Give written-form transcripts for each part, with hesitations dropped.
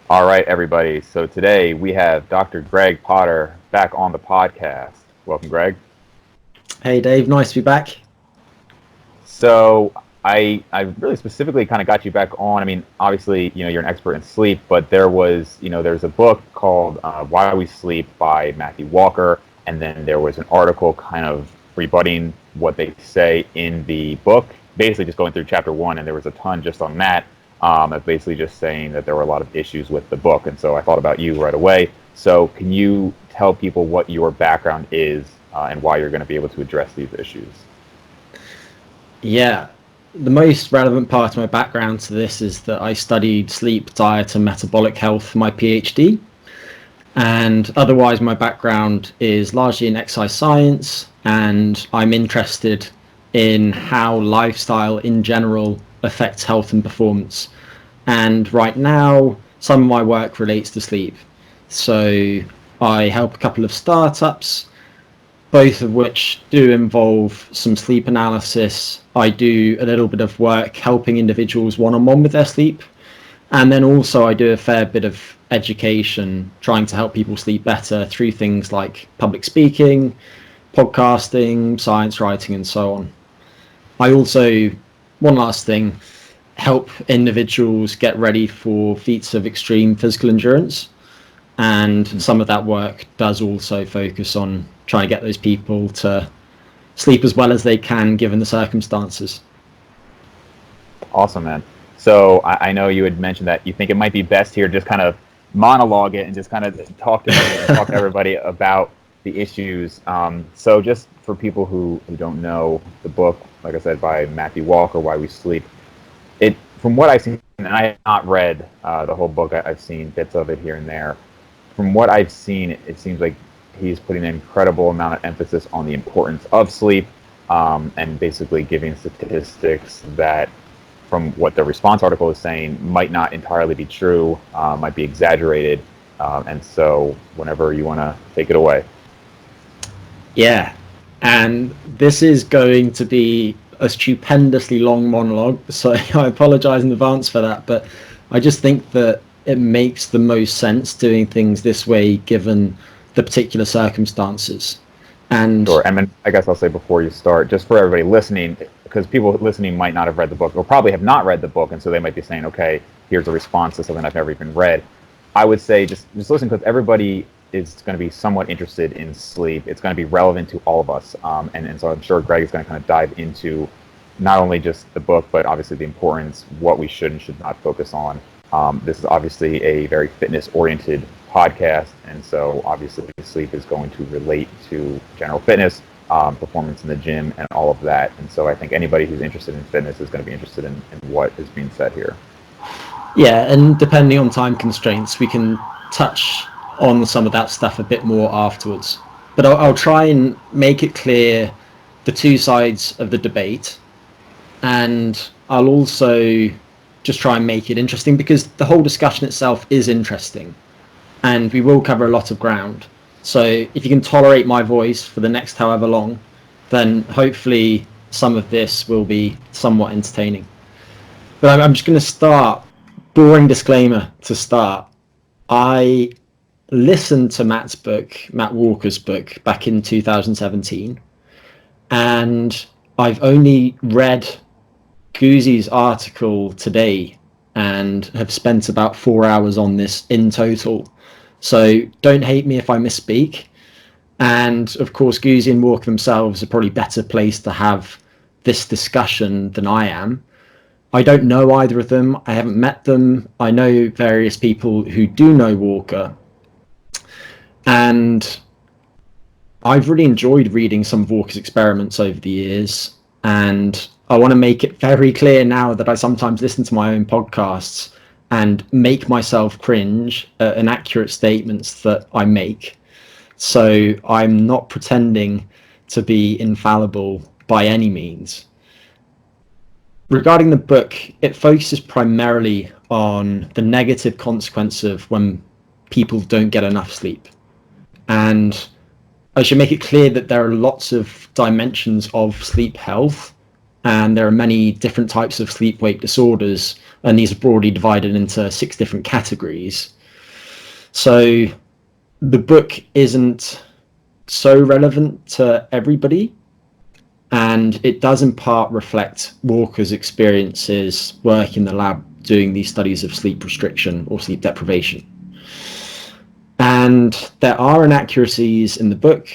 All right, everybody. So today we have Dr. Greg Potter back on the podcast. Welcome, Greg. Hey Dave, nice to be back. So I really specifically kind of got you back on. I mean, obviously, you're an expert in sleep, but there's a book called Why We Sleep by Matthew Walker, and then there was an article kind of rebutting what they say in the book, basically just going through chapter one, and there was a ton just on that. Of basically just saying that there were a lot of issues with the book, and so I thought about you right away. So, can you tell people what your background is and why you're going to be able to address these issues? Yeah, the most relevant part of my background to this is that I studied sleep, diet, and metabolic health for my PhD. And otherwise, my background is largely in exercise science, and I'm interested in how lifestyle in general affects health and performance. And right now, some of my work relates to sleep. So I help a couple of startups, both of which do involve some sleep analysis. I do a little bit of work helping individuals one-on-one with their sleep. And then also I do a fair bit of education, trying to help people sleep better through things like public speaking, podcasting, science writing, and so on. I also, one last thing, help individuals get ready for feats of extreme physical endurance. And some of that work does also focus on trying to get those people to sleep as well as they can given the circumstances. Awesome, man. So I know you had mentioned that you think it might be best here just kind of monologue it and just kind of talk to me and talk to everybody about the issues. So just for people who don't know the book, like I said, by Matthew Walker, Why We Sleep, it from what I've seen, and I have not read the whole book. I've seen bits of it here and there. From what I've seen, it seems like he's putting an incredible amount of emphasis on the importance of sleep, and basically giving statistics that, from what the response article is saying, might not entirely be true, might be exaggerated. And so, whenever you want to take it away. Yeah, and this is going to be a stupendously long monologue, so I apologize in advance for that, but I just think that it makes the most sense doing things this way given the particular circumstances. And Sure. And then I guess I'll say before you start, just for everybody listening, because people listening might not have read the book or probably have not read the book, and so they might be saying, okay, here's a response to something I've never even read. I would say just listen, because everybody is going to be somewhat interested in sleep. It's going to be relevant to all of us. And so I'm sure Greg is going to kind of dive into not only just the book, but obviously the importance, what we should and should not focus on. This is obviously a very fitness-oriented podcast, and so obviously sleep is going to relate to general fitness, performance in the gym, and all of that. And so I think anybody who's interested in fitness is going to be interested in what is being said here. yeah, and depending on time constraints, we can touch on some of that stuff a bit more afterwards. But I'll try and make it clear the two sides of the debate, and I'll also just try and make it interesting because the whole discussion itself is interesting, and we will cover a lot of ground. So if you can tolerate my voice for the next however long, then hopefully some of this will be somewhat entertaining. But I'm just going to start. Boring disclaimer to start. I listened to Matt Walker's book, back in 2017, and I've only read Goozy's article today and have spent about 4 hours on this in total. So don't hate me if I misspeak. And of course, Goozy and Walker themselves are probably better placed to have this discussion than I am. I don't know either of them. I haven't met them. I know various people who do know Walker. And I've really enjoyed reading some of Walker's experiments over the years. And I want to make it very clear now that I sometimes listen to my own podcasts and make myself cringe at inaccurate statements that I make. So I'm not pretending to be infallible by any means. Regarding the book, it focuses primarily on the negative consequence of when people don't get enough sleep. And I should make it clear that there are lots of dimensions of sleep health, and there are many different types of sleep-wake disorders, and these are broadly divided into 6 different categories. So the book isn't so relevant to everybody, and it does in part reflect Walker's experiences working in the lab doing these studies of sleep restriction or sleep deprivation. And there are inaccuracies in the book,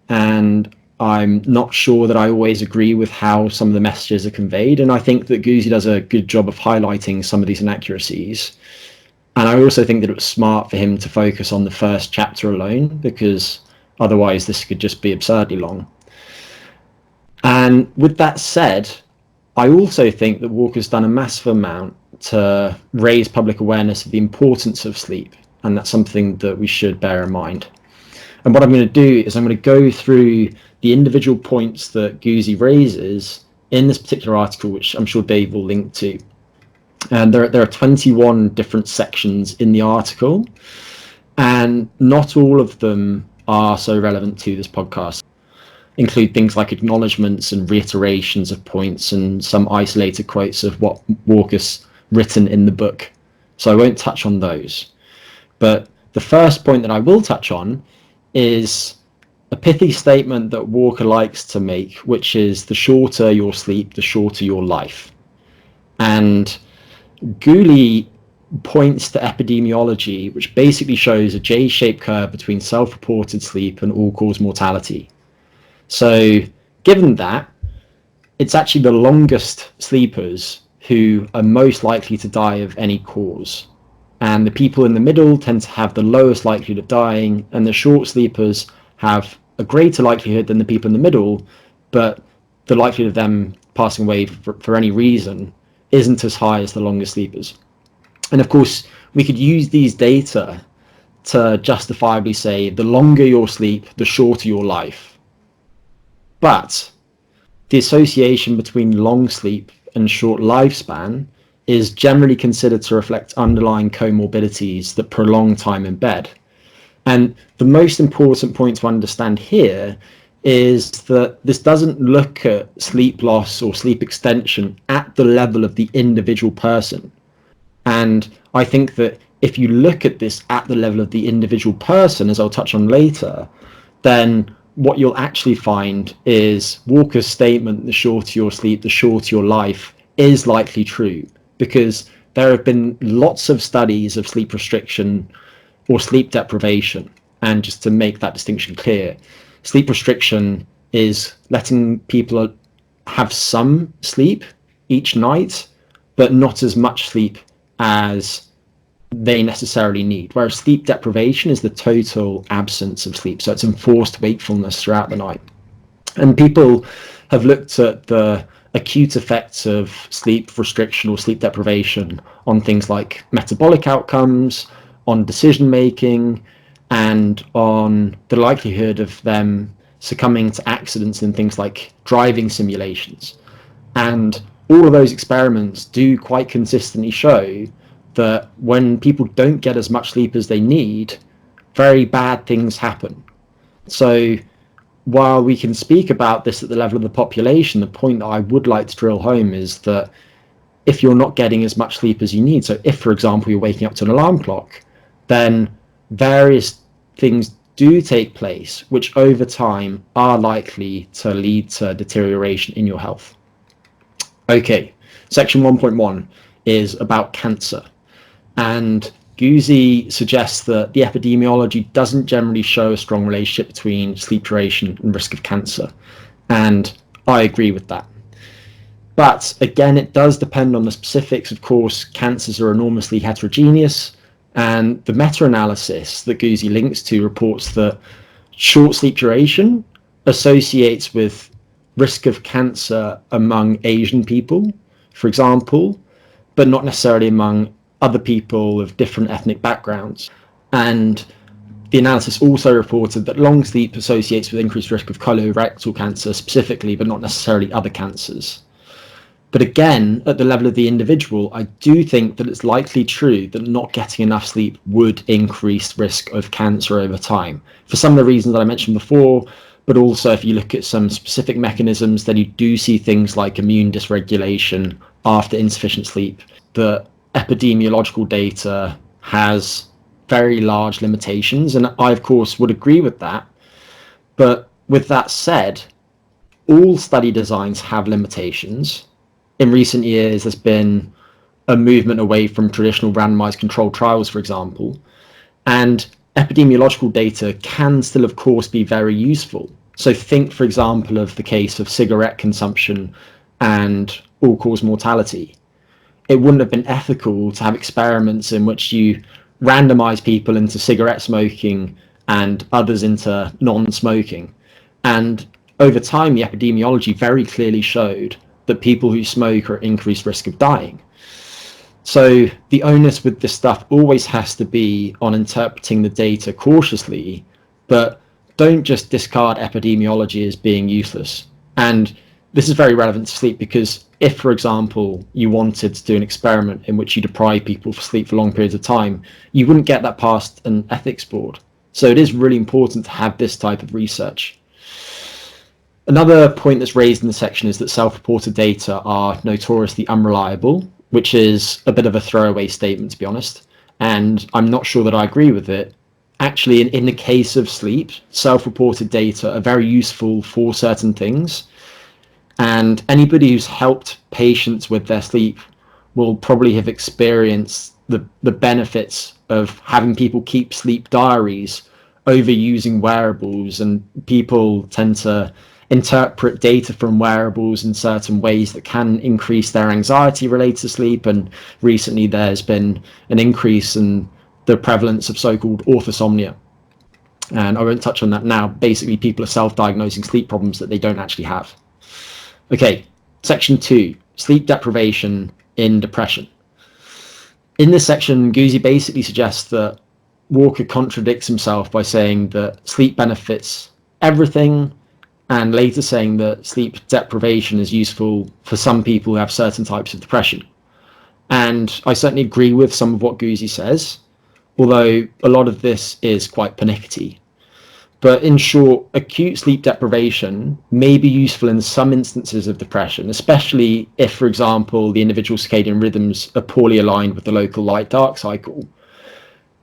and I'm not sure that I always agree with how some of the messages are conveyed, and I think that Guzzi does a good job of highlighting some of these inaccuracies. And I also think that it was smart for him to focus on the first chapter alone, because otherwise this could just be absurdly long. And with that said, I also think that Walker's done a massive amount to raise public awareness of the importance of sleep, and that's something that we should bear in mind. And what I'm going to do is I'm going to go through the individual points that Guzzi raises in this particular article, which I'm sure Dave will link to. And there are 21 different sections in the article, and not all of them are so relevant to this podcast. Include things like acknowledgements and reiterations of points and some isolated quotes of what Walker's written in the book. So I won't touch on those. But the first point that I will touch on is a pithy statement that Walker likes to make, which is the shorter your sleep, the shorter your life. And Guzzi points to epidemiology, which basically shows a J-shaped curve between self-reported sleep and all-cause mortality. So given that, it's actually the longest sleepers who are most likely to die of any cause. And the people in the middle tend to have the lowest likelihood of dying, and the short sleepers have a greater likelihood than the people in the middle, but the likelihood of them passing away for any reason isn't as high as the longest sleepers. And of course, we could use these data to justifiably say the longer your sleep, the shorter your life. But the association between long sleep and short lifespan is generally considered to reflect underlying comorbidities that prolong time in bed. And the most important point to understand here is that this doesn't look at sleep loss or sleep extension at the level of the individual person. And I think that if you look at this at the level of the individual person, as I'll touch on later, then what you'll actually find is Walker's statement, the shorter your sleep, the shorter your life, is likely true, because there have been lots of studies of sleep restriction or sleep deprivation. And just to make that distinction clear, sleep restriction is letting people have some sleep each night, but not as much sleep as they necessarily need, whereas sleep deprivation is the total absence of sleep. So it's enforced wakefulness throughout the night. And people have looked at the acute effects of sleep restriction or sleep deprivation on things like metabolic outcomes, on decision making, and on the likelihood of them succumbing to accidents in things like driving simulations. And all of those experiments do quite consistently show that when people don't get as much sleep as they need, very bad things happen. So while we can speak about this at the level of the population, the point that I would like to drill home is that if you're not getting as much sleep as you need, so if, for example, you're waking up to an alarm clock, then various things do take place which over time are likely to lead to deterioration in your health. Okay, section 1.1 is about cancer. And Guzzi suggests that the epidemiology doesn't generally show a strong relationship between sleep duration and risk of cancer. And I agree with that. But again, it does depend on the specifics. Of course, cancers are enormously heterogeneous. And the meta-analysis that Guzzi links to reports that short sleep duration associates with risk of cancer among Asian people, for example, but not necessarily among other people of different ethnic backgrounds. And the analysis also reported that long sleep associates with increased risk of colorectal cancer specifically, but not necessarily other cancers. But again, at the level of the individual, I do think that it's likely true that not getting enough sleep would increase risk of cancer over time, for some of the reasons that I mentioned before, but also if you look at some specific mechanisms, then you do see things like immune dysregulation after insufficient sleep. The epidemiological data has very large limitations, and I, of course, would agree with that. But with that said, all study designs have limitations. In recent years, there's been a movement away from traditional randomized controlled trials, for example, and epidemiological data can still, of course, be very useful. So think, for example, of the case of cigarette consumption and all-cause mortality. It wouldn't have been ethical to have experiments in which you randomize people into cigarette smoking and others into non-smoking. And over time, the epidemiology very clearly showed that people who smoke are at increased risk of dying. So the onus with this stuff always has to be on interpreting the data cautiously, but don't just discard epidemiology as being useless. And this is very relevant to sleep because if, for example, you wanted to do an experiment in which you deprive people of sleep for long periods of time, you wouldn't get that past an ethics board. So it is really important to have this type of research. Another point that's raised in the section is that self-reported data are notoriously unreliable, which is a bit of a throwaway statement, to be honest, and I'm not sure that I agree with it. Actually, in the case of sleep, self-reported data are very useful for certain things, and anybody who's helped patients with their sleep will probably have experienced the benefits of having people keep sleep diaries over using wearables, and people tend to interpret data from wearables in certain ways that can increase their anxiety related to sleep. And recently there's been an increase in the prevalence of so-called orthosomnia. And I won't touch on that now. Basically, people are self-diagnosing sleep problems that they don't actually have. Okay, section 2, sleep deprivation in depression. In this section, Guzzi basically suggests that Walker contradicts himself by saying that sleep benefits everything, and later saying that sleep deprivation is useful for some people who have certain types of depression. And I certainly agree with some of what Guzzi says, although a lot of this is quite pernickety. But in short, acute sleep deprivation may be useful in some instances of depression, especially if, for example, the individual circadian rhythms are poorly aligned with the local light-dark cycle.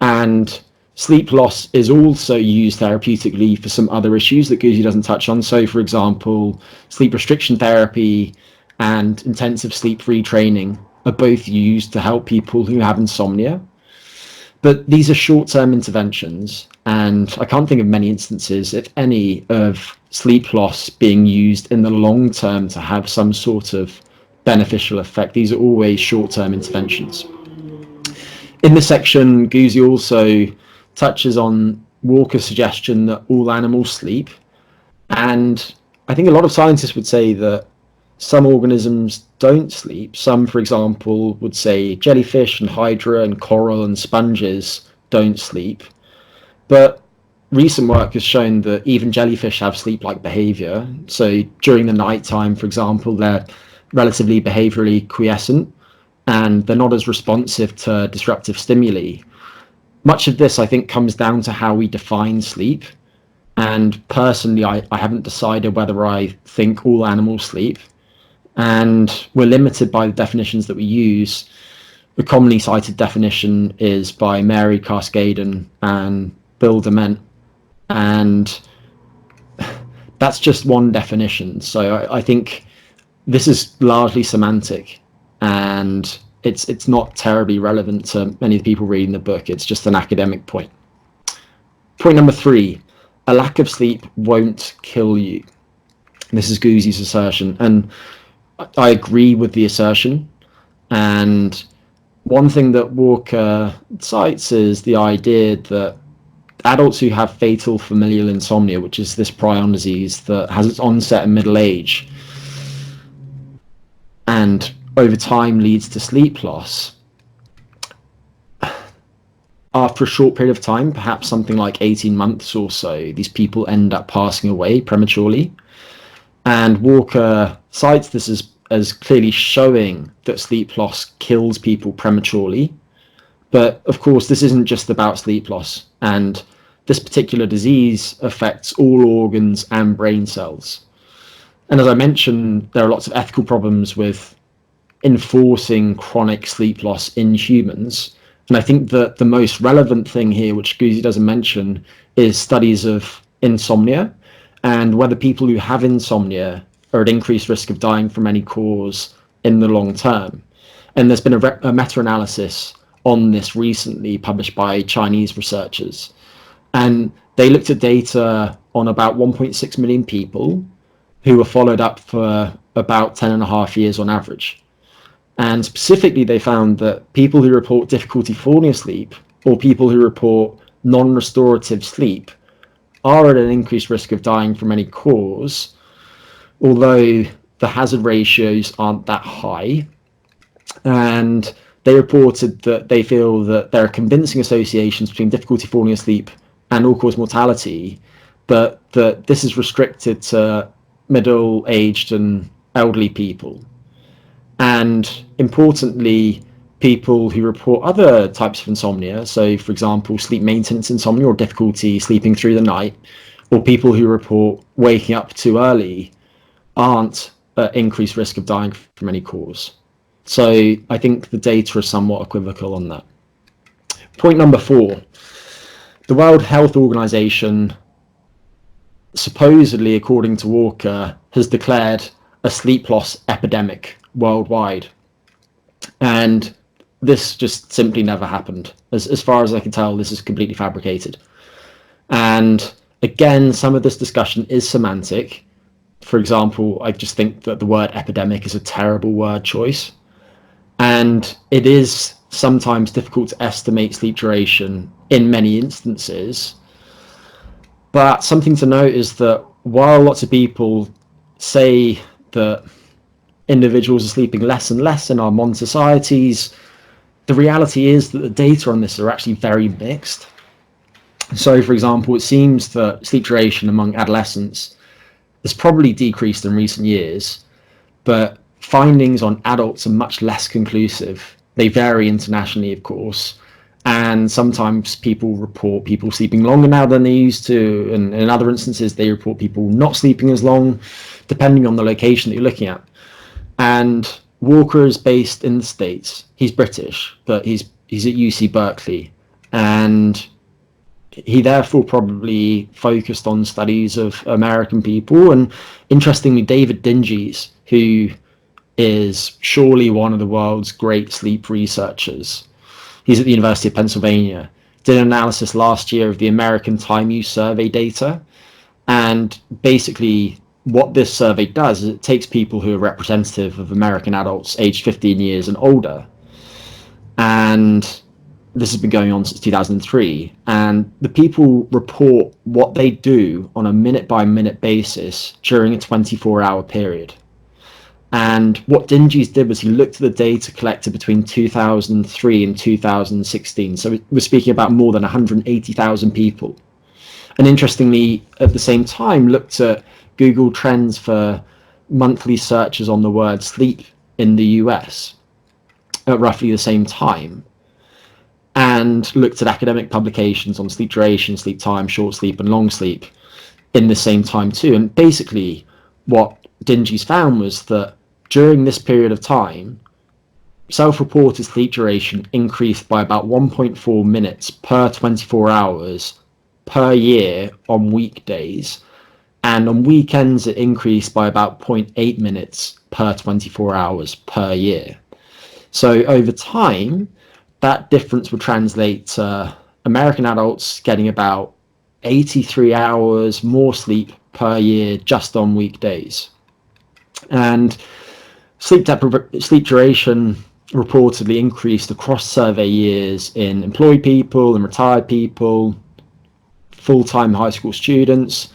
And sleep loss is also used therapeutically for some other issues that Guzzi doesn't touch on. So, for example, sleep restriction therapy and intensive sleep retraining are both used to help people who have insomnia. But these are short-term interventions, and I can't think of many instances, if any, of sleep loss being used in the long term to have some sort of beneficial effect. These are always short-term interventions. In this section, Guzzi also touches on Walker's suggestion that all animals sleep, and I think a lot of scientists would say that some organisms don't sleep. Some, for example, would say jellyfish and hydra and coral and sponges don't sleep. But recent work has shown that even jellyfish have sleep-like behavior. So during the nighttime, for example, they're relatively behaviorally quiescent and they're not as responsive to disruptive stimuli. Much of this, I think, comes down to how we define sleep. And personally, I haven't decided whether I think all animals sleep. And we're limited by the definitions that we use. The commonly cited definition is by Mary Cascaden and Bill Dement, and that's just one definition. So I think this is largely semantic, and it's not terribly relevant to many of the people reading the book. It's just an academic point. Point number 3, a lack of sleep won't kill you. This is Guzzi's assertion, and I agree with the assertion. And one thing that Walker cites is the idea that adults who have fatal familial insomnia, which is this prion disease that has its onset in middle age and over time leads to sleep loss, after a short period of time, perhaps something like 18 months or so, these people end up passing away prematurely. And Walker cites this as clearly showing that sleep loss kills people prematurely. But of course, this isn't just about sleep loss, and this particular disease affects all organs and brain cells. And as I mentioned, there are lots of ethical problems with enforcing chronic sleep loss in humans, And I think that the most relevant thing here, which Guzi doesn't mention, is studies of insomnia and whether people who have insomnia are at increased risk of dying from any cause in the long term. And there's been a meta-analysis on this recently published by Chinese researchers. And they looked at data on about 1.6 million people who were followed up for about 10 and a half years on average. And specifically, they found that people who report difficulty falling asleep or people who report non-restorative sleep are at an increased risk of dying from any cause, although the hazard ratios aren't that high. And they reported that they feel that there are convincing associations between difficulty falling asleep and all-cause mortality, but that this is restricted to middle-aged and elderly people. And importantly, people who report other types of insomnia, so for example, sleep maintenance insomnia or difficulty sleeping through the night, or people who report waking up too early, aren't at increased risk of dying from any cause. So I think the data is somewhat equivocal on that. Point number 4, the World Health Organization, supposedly according to Walker, has declared a sleep loss epidemic worldwide. And this just simply never happened. As far as I can tell, this is completely fabricated. And again, some of this discussion is semantic. For example, I just think that the word epidemic is a terrible word choice. And it is sometimes difficult to estimate sleep duration in many instances. But something to note is that while lots of people say that individuals are sleeping less and less in our modern societies, the reality is that the data on this are actually very mixed. So, for example, it seems that sleep duration among adolescents has probably decreased in recent years, but findings on adults are much less conclusive. They vary internationally, of course, and sometimes people report people sleeping longer now than they used to, and in other instances they report people not sleeping as long, depending on the location that you're looking at. And Walker is based in the States. He's British, but he's at UC Berkeley, and he therefore probably focused on studies of American people. And interestingly, David Dinges, who is surely one of the world's great sleep researchers, he's at the University of Pennsylvania, did an analysis last year of the American Time Use Survey data. And basically what this survey does is it takes people who are representative of American adults aged 15 years and older, and this has been going on since 2003, and the people report what they do on a minute-by-minute basis during a 24-hour period. And what Dinges did was he looked at the data collected between 2003 and 2016, so we're speaking about more than 180,000 people. And interestingly, at the same time, looked at Google Trends for monthly searches on the word sleep in the US at roughly the same time, and looked at academic publications on sleep duration, sleep time, short sleep, and long sleep in the same time too. And basically what Dinges found was that during this period of time, self-reported sleep duration increased by about 1.4 minutes per 24 hours per year on weekdays, and on weekends it increased by about 0.8 minutes per 24 hours per year. So over time, that difference would translate to American adults getting about 83 hours more sleep per year just on weekdays. And sleep duration reportedly increased across survey years in employed people and retired people, full-time high school students,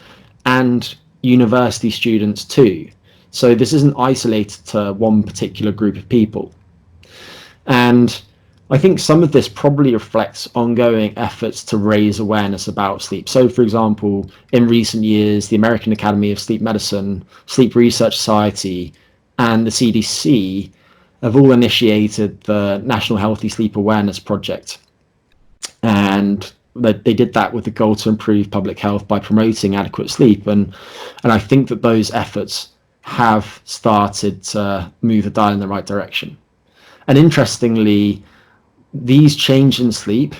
and university students too. So this isn't isolated to one particular group of people. And I think some of this probably reflects ongoing efforts to raise awareness about sleep. So, for example, in recent years, the American Academy of Sleep Medicine, Sleep Research Society, and the CDC have all initiated the National Healthy Sleep Awareness Project. And they did that with the goal to improve public health by promoting adequate sleep. And I think that those efforts have started to move the dial in the right direction. And interestingly, these changes in sleep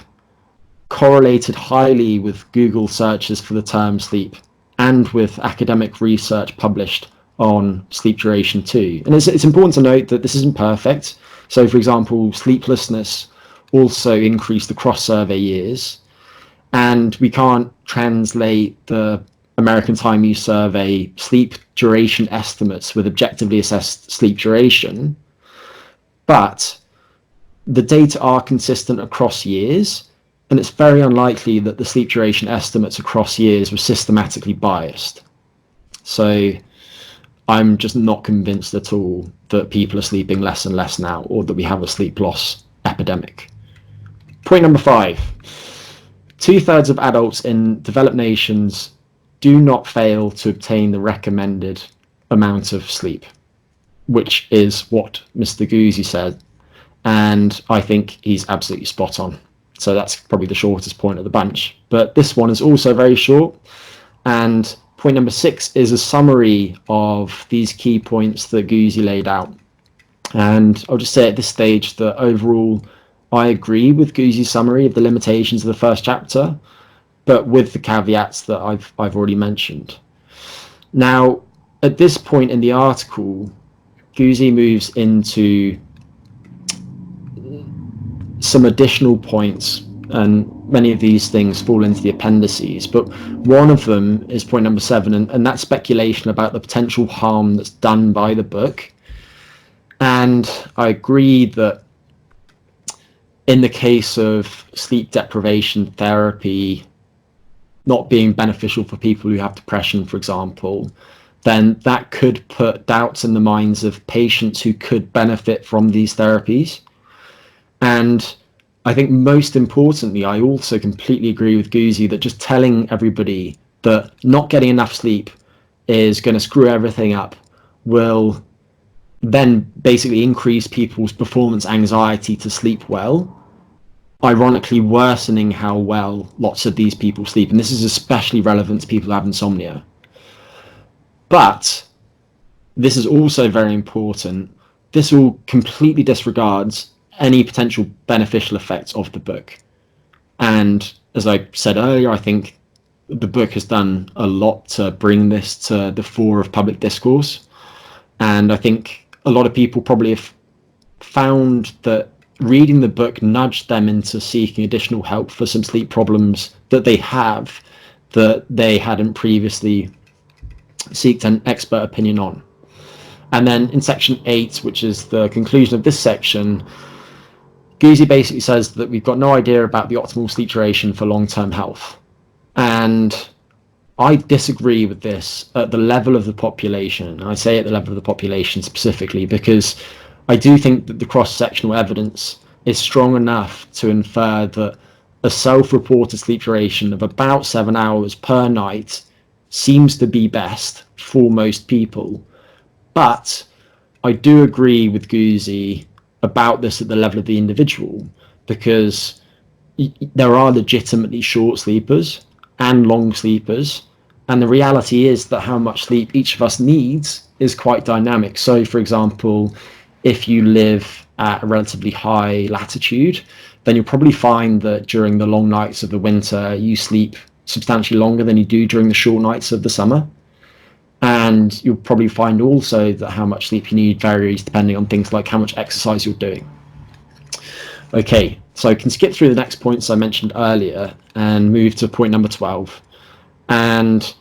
correlated highly with Google searches for the term sleep and with academic research published on sleep duration too. And it's important to note that this isn't perfect. So, for example, sleeplessness also increased across survey years, and we can't translate the American Time Use Survey sleep duration estimates with objectively assessed sleep duration, but the data are consistent across years, and it's very unlikely that the sleep duration estimates across years were systematically biased. So I'm just not convinced at all that people are sleeping less and less now, or that we have a sleep loss epidemic. Point number 5. 2/3 of adults in developed nations do not fail to obtain the recommended amount of sleep, which is what Mr. Guzzi said. And I think he's absolutely spot on. So that's probably the shortest point of the bunch. But this one is also very short. And point number 6 is a summary of these key points that Guzzi laid out. And I'll just say at this stage that overall, I agree with Guzzi's summary of the limitations of the first chapter, but with the caveats that I've already mentioned. Now, at this point in the article, Guzzi moves into some additional points, and many of these things fall into the appendices, but one of them is point number 7, and that's speculation about the potential harm that's done by the book. And I agree that in the case of sleep deprivation therapy not being beneficial for people who have depression, for example, then that could put doubts in the minds of patients who could benefit from these therapies. And I think most importantly, I also completely agree with Guzzi that just telling everybody that not getting enough sleep is going to screw everything up will then basically increase people's performance anxiety to sleep well, ironically worsening how well lots of these people sleep. And this is especially relevant to people who have insomnia. But this is also very important. This all completely disregards any potential beneficial effects of the book. And as I said earlier, I think the book has done a lot to bring this to the fore of public discourse. And I think a lot of people probably have found that reading the book nudged them into seeking additional help for some sleep problems that they have that they hadn't previously sought an expert opinion on. And then in section 8, which is the conclusion of this section, Guzzi basically says that we've got no idea about the optimal sleep duration for long-term health. And I disagree with this at the level of the population. I say at the level of the population specifically because I do think that the cross-sectional evidence is strong enough to infer that a self-reported sleep duration of about 7 hours per night seems to be best for most people. But I do agree with Guzzi about this at the level of the individual, because there are legitimately short sleepers and long sleepers, and the reality is that how much sleep each of us needs is quite dynamic. So, for example, if you live at a relatively high latitude, then you'll probably find that during the long nights of the winter, you sleep substantially longer than you do during the short nights of the summer. And you'll probably find also that how much sleep you need varies depending on things like how much exercise you're doing. Okay, so I can skip through the next points I mentioned earlier and move to point number 12. And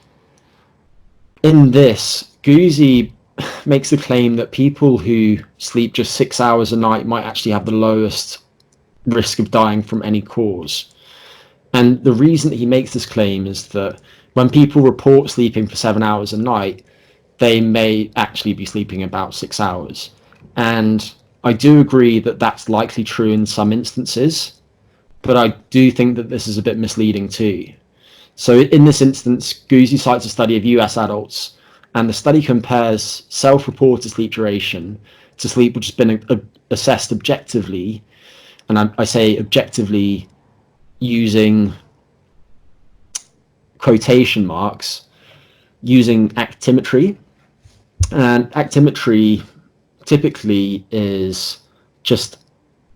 in this, Guzzi makes the claim that people who sleep just 6 hours a night might actually have the lowest risk of dying from any cause. And the reason that he makes this claim is that when people report sleeping for 7 hours a night, they may actually be sleeping about 6 hours. And I do agree that that's likely true in some instances, but I do think that this is a bit misleading too. So in this instance, Guzzi cites a study of US adults, and the study compares self-reported sleep duration to sleep which has been assessed objectively, and I say objectively using quotation marks, using actimetry. And actimetry typically is just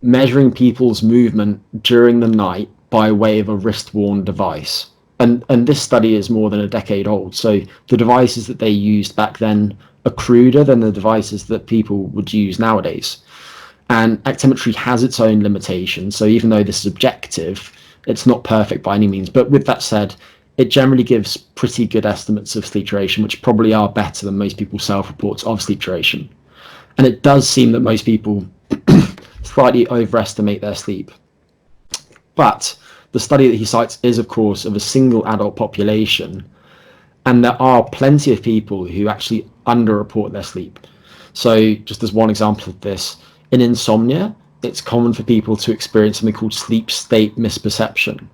measuring people's movement during the night by way of a wrist-worn device. And this study is more than a decade old, so the devices that they used back then are cruder than the devices that people would use nowadays. And actimetry has its own limitations, so even though this is objective, it's not perfect by any means. But with that said, it generally gives pretty good estimates of sleep duration, which probably are better than most people's self-reports of sleep duration. And it does seem that most people slightly overestimate their sleep. But the study that he cites is, of course, of a single adult population, and there are plenty of people who actually underreport their sleep. So just as one example of this, in insomnia, it's common for people to experience something called sleep state misperception,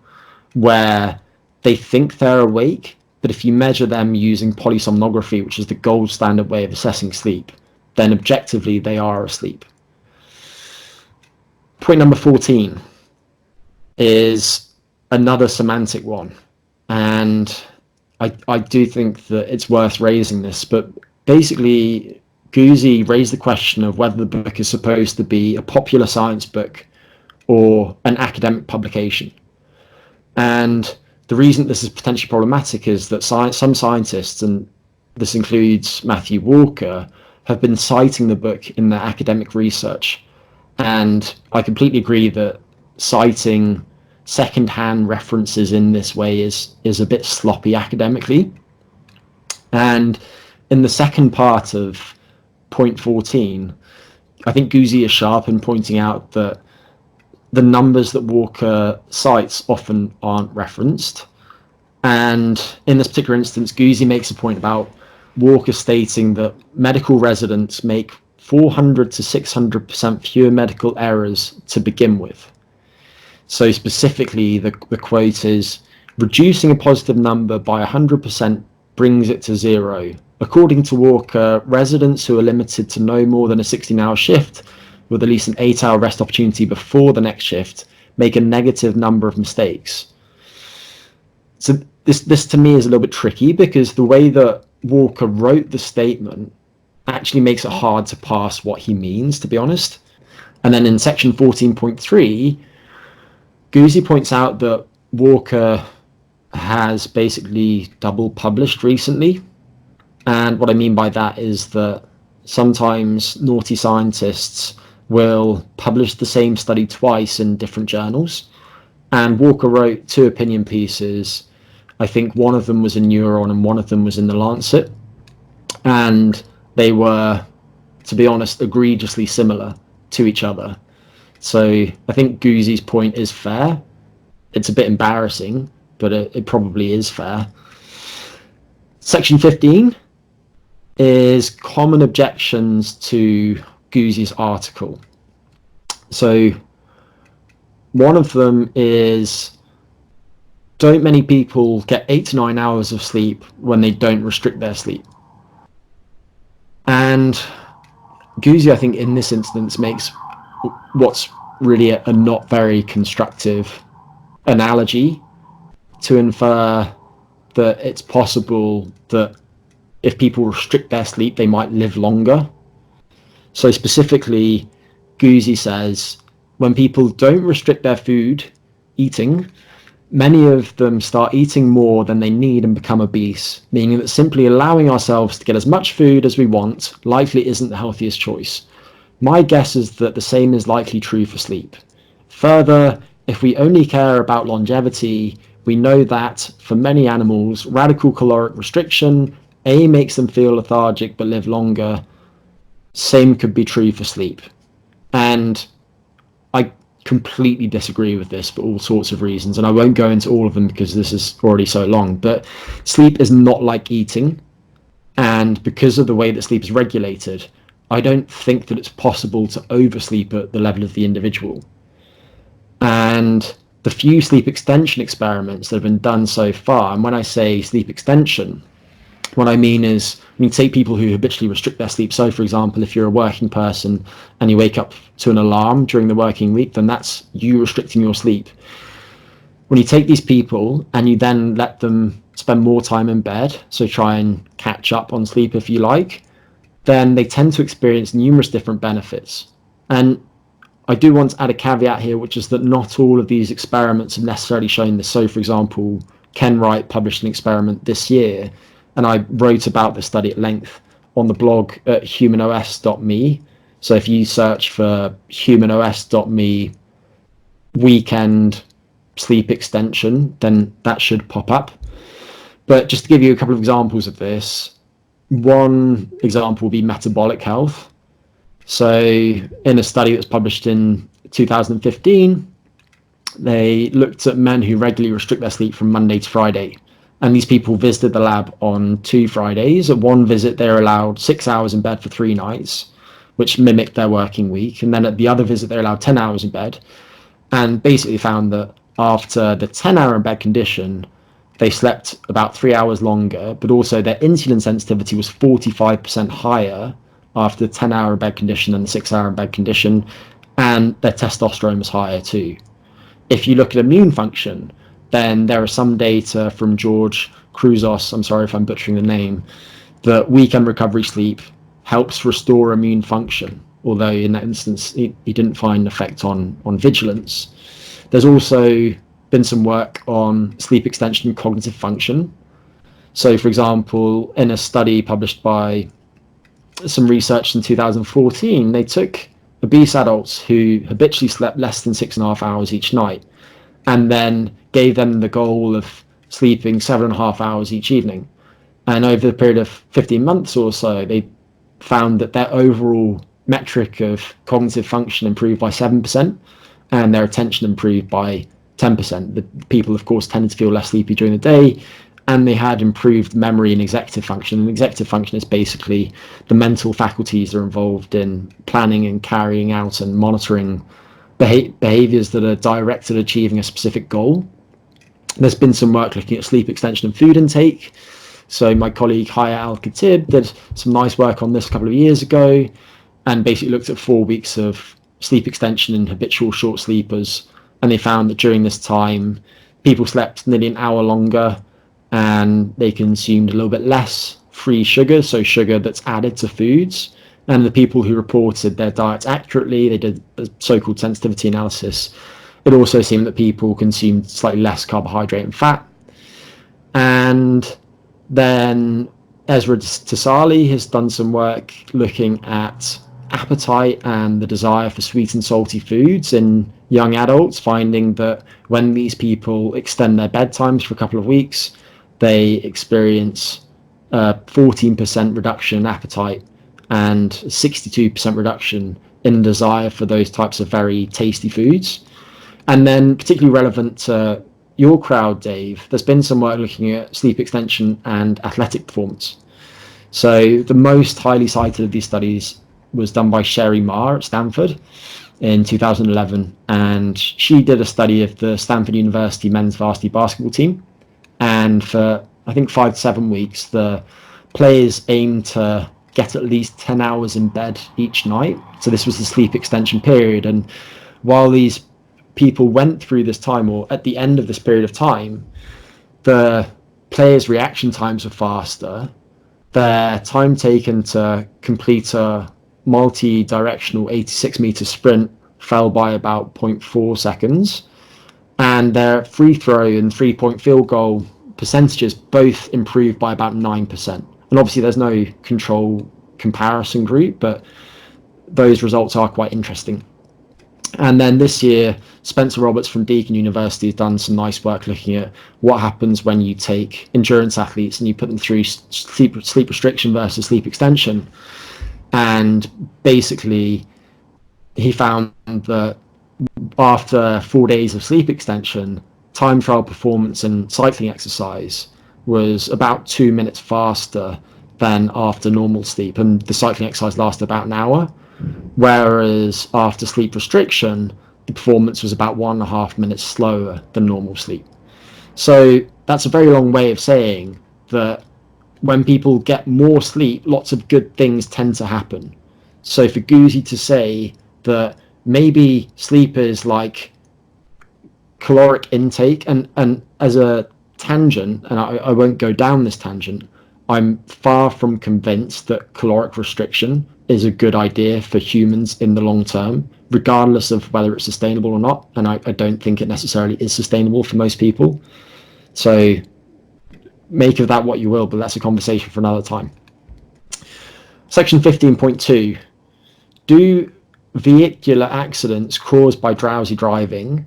where they think they're awake, but if you measure them using polysomnography, which is the gold standard way of assessing sleep, then objectively they are asleep. Point number 14 is another semantic one, and I do think that it's worth raising this, but basically Guzzi raised the question of whether the book is supposed to be a popular science book or an academic publication. And the reason this is potentially problematic is that some scientists, and this includes Matthew Walker, have been citing the book in their academic research. And I completely agree that citing second-hand references in this way is a bit sloppy academically. And in the second part of point 14, I think Guzzi is sharp in pointing out that the numbers that Walker cites often aren't referenced. And in this particular instance, Guzzi makes a point about Walker stating that medical residents make 400 to 600% fewer medical errors to begin with. So specifically, the quote is, reducing a positive number by 100% brings it to zero. According to Walker, residents who are limited to no more than a 16-hour shift with at least an 8-hour rest opportunity before the next shift make a negative number of mistakes. So this to me is a little bit tricky, because the way that Walker wrote the statement actually makes it hard to parse what he means, to be honest. And then in section 14.3, Guzzi points out that Walker has basically double published recently. And what I mean by that is that sometimes naughty scientists will publish the same study twice in different journals. And Walker wrote 2 opinion pieces. I think one of them was in Neuron and one of them was in The Lancet. And they were, to be honest, egregiously similar to each other. So I think Guzzi's point is fair. It's a bit embarrassing, but it probably is fair. Section 15 is common objections to Guzzi's article. So one of them is, don't many people get 8 to 9 hours of sleep when they don't restrict their sleep? And Guzzi, I think, in this instance makes what's really a not very constructive analogy to infer that it's possible that if people restrict their sleep, they might live longer. So specifically, Guzzi says, when people don't restrict their food eating, many of them start eating more than they need and become obese, meaning that simply allowing ourselves to get as much food as we want likely isn't the healthiest choice. My guess is that the same is likely true for sleep. Further, if we only care about longevity, we know that for many animals, radical caloric restriction makes them feel lethargic but live longer. Same could be true for sleep. And I completely disagree with this for all sorts of reasons, and I won't go into all of them because this is already so long, but sleep is not like eating, and because of the way that sleep is regulated, I don't think that it's possible to oversleep at the level of the individual. And the few sleep extension experiments that have been done so far, and when I say sleep extension, what I mean is, when you take people who habitually restrict their sleep, so for example, if you're a working person and you wake up to an alarm during the working week, then that's you restricting your sleep. When you take these people and you then let them spend more time in bed, so try and catch up on sleep if you like, then they tend to experience numerous different benefits. And I do want to add a caveat here, which is that not all of these experiments have necessarily shown this. So, for example, Ken Wright published an experiment this year, and I wrote about this study at length on the blog at humanos.me. So if you search for humanos.me weekend sleep extension, then that should pop up. But just to give you a couple of examples of this, one example will be metabolic health. So in a study that was published in 2015, they looked at men who regularly restrict their sleep from Monday to Friday. And these people visited the lab on 2 Fridays. At one visit, they were allowed 6 hours in bed for 3 nights, which mimicked their working week. And then at the other visit, they're allowed 10 hours in bed. And basically found that after the 10-hour in bed condition, they slept about 3 hours longer, but also their insulin sensitivity was 45% higher after the 10-hour in bed condition than the 6-hour in bed condition, and their testosterone was higher too. If you look at immune function, then there are some data from George Kruzos, I'm sorry if I'm butchering the name, that weekend recovery sleep helps restore immune function, although in that instance he didn't find an effect on vigilance. There's also been some work on sleep extension and cognitive function. So, for example, in a study published by some research in 2014, they took obese adults who habitually slept less than 6.5 hours each night, and then gave them the goal of sleeping 7.5 hours each evening. And over the period of 15 months or so, they found that their overall metric of cognitive function improved by 7%, and their attention improved by 10%. The people, of course, tended to feel less sleepy during the day, and they had improved memory and executive function. And executive function is basically the mental faculties that are involved in planning and carrying out and monitoring behaviors that are directed at achieving a specific goal. There's been some work looking at sleep extension and food intake. So my colleague Haya Al-Khatib did some nice work on this a couple of years ago, and basically looked at 4 weeks of sleep extension in habitual short sleepers. And they found that during this time, people slept nearly an hour longer, and they consumed a little bit less free sugar, so sugar that's added to foods. And the people who reported their diets accurately, they did a so-called sensitivity analysis. It also seemed that people consumed slightly less carbohydrate and fat. And then Ezra Tassali has done some work looking at appetite and the desire for sweet and salty foods in young adults, finding that when these people extend their bedtimes for a couple of weeks, they experience a 14% reduction in appetite and 62% reduction in desire for those types of very tasty foods. And then particularly relevant to your crowd, Dave, there's been some work looking at sleep extension and athletic performance. So the most highly cited of these studies was done by Sherry Marr at Stanford in 2011, and she did a study of the Stanford University men's varsity basketball team, and for I think 5 to 7 weeks the players aimed to get at least 10 hours in bed each night. So this was the sleep extension period, and while these people went through this time, or at the end of this period of time, the players' reaction times were faster, their time taken to complete a multi-directional 86-meter sprint fell by about 0.4 seconds, and their free throw and 3-point field goal percentages both improved by about 9%. And obviously there's no control comparison group, but those results are quite interesting. And then this year, Spencer Roberts from Deakin University has done some nice work looking at what happens when you take endurance athletes and you put them through sleep restriction versus sleep extension. And basically, he found that after 4 days of sleep extension, time trial performance in cycling exercise was about 2 minutes faster than after normal sleep. And the cycling exercise lasted about an hour. Whereas after sleep restriction, the performance was about 1.5 minutes slower than normal sleep. So that's a very long way of saying that when people get more sleep, lots of good things tend to happen. So for Guzzi to say that maybe sleep is like caloric intake, and as a tangent, and I won't go down this tangent, I'm far from convinced that caloric restriction is a good idea for humans in the long term. regardless of whether it's sustainable or not. And I don't think it necessarily is sustainable for most people. So make of that what you will, but that's a conversation for another time. Section 15.2. Do vehicular accidents caused by drowsy driving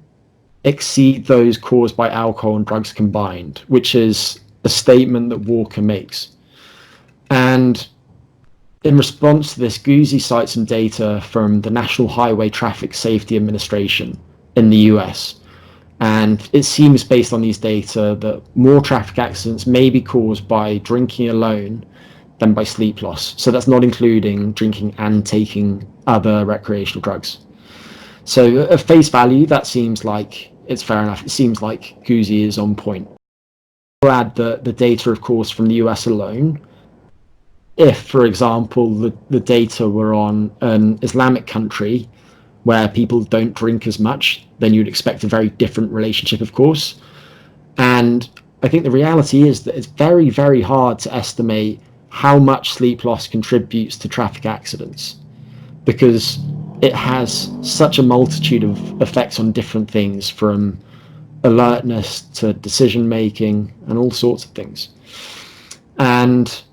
exceed those caused by alcohol and drugs combined? Which is a statement that Walker makes. And in response to this, Guzzi cites some data from the National Highway Traffic Safety Administration in the US. And it seems, based on these data, that more traffic accidents may be caused by drinking alone than by sleep loss. So that's not including drinking and taking other recreational drugs. So at face value, that seems like it's fair enough. It seems like Guzzi is on point. I'll add the data, of course, from the US alone. If, for example, the data were on an Islamic country where people don't drink as much, then you'd expect a very different relationship, of course. And I think the reality is that it's very, very hard to estimate how much sleep loss contributes to traffic accidents, because it has such a multitude of effects on different things, from alertness to decision making and all sorts of things. And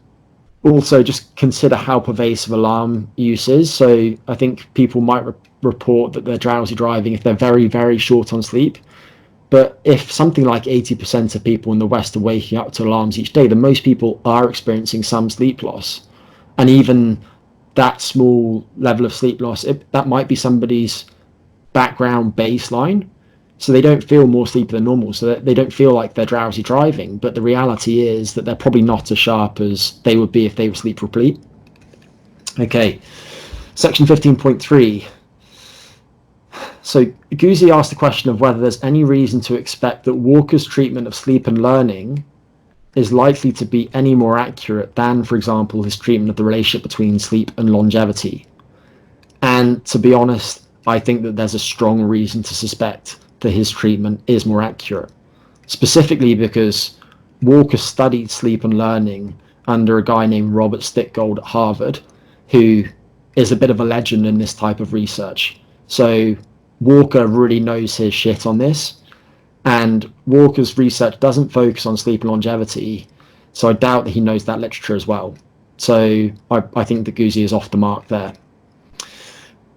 also just consider how pervasive alarm use is. So I think people might report that they're drowsy driving if they're very, very short on sleep. But if something like 80% of people in the West are waking up to alarms each day, then most people are experiencing some sleep loss. And even that small level of sleep loss, that might be somebody's background baseline. So they don't feel more sleepy than normal, so they don't feel like they're drowsy driving. But the reality is that they're probably not as sharp as they would be if they were sleep replete. Okay, section 15.3. So Guzzi asked the question of whether there's any reason to expect that Walker's treatment of sleep and learning is likely to be any more accurate than, for example, his treatment of the relationship between sleep and longevity. And to be honest, I think that there's a strong reason to suspect that his treatment is more accurate, specifically because Walker studied sleep and learning under a guy named Robert Stickgold at Harvard, who is a bit of a legend in this type of research. So Walker really knows his shit on this, and Walker's research doesn't focus on sleep and longevity, so I doubt that he knows that literature as well. So I think that Guzzi is off the mark there.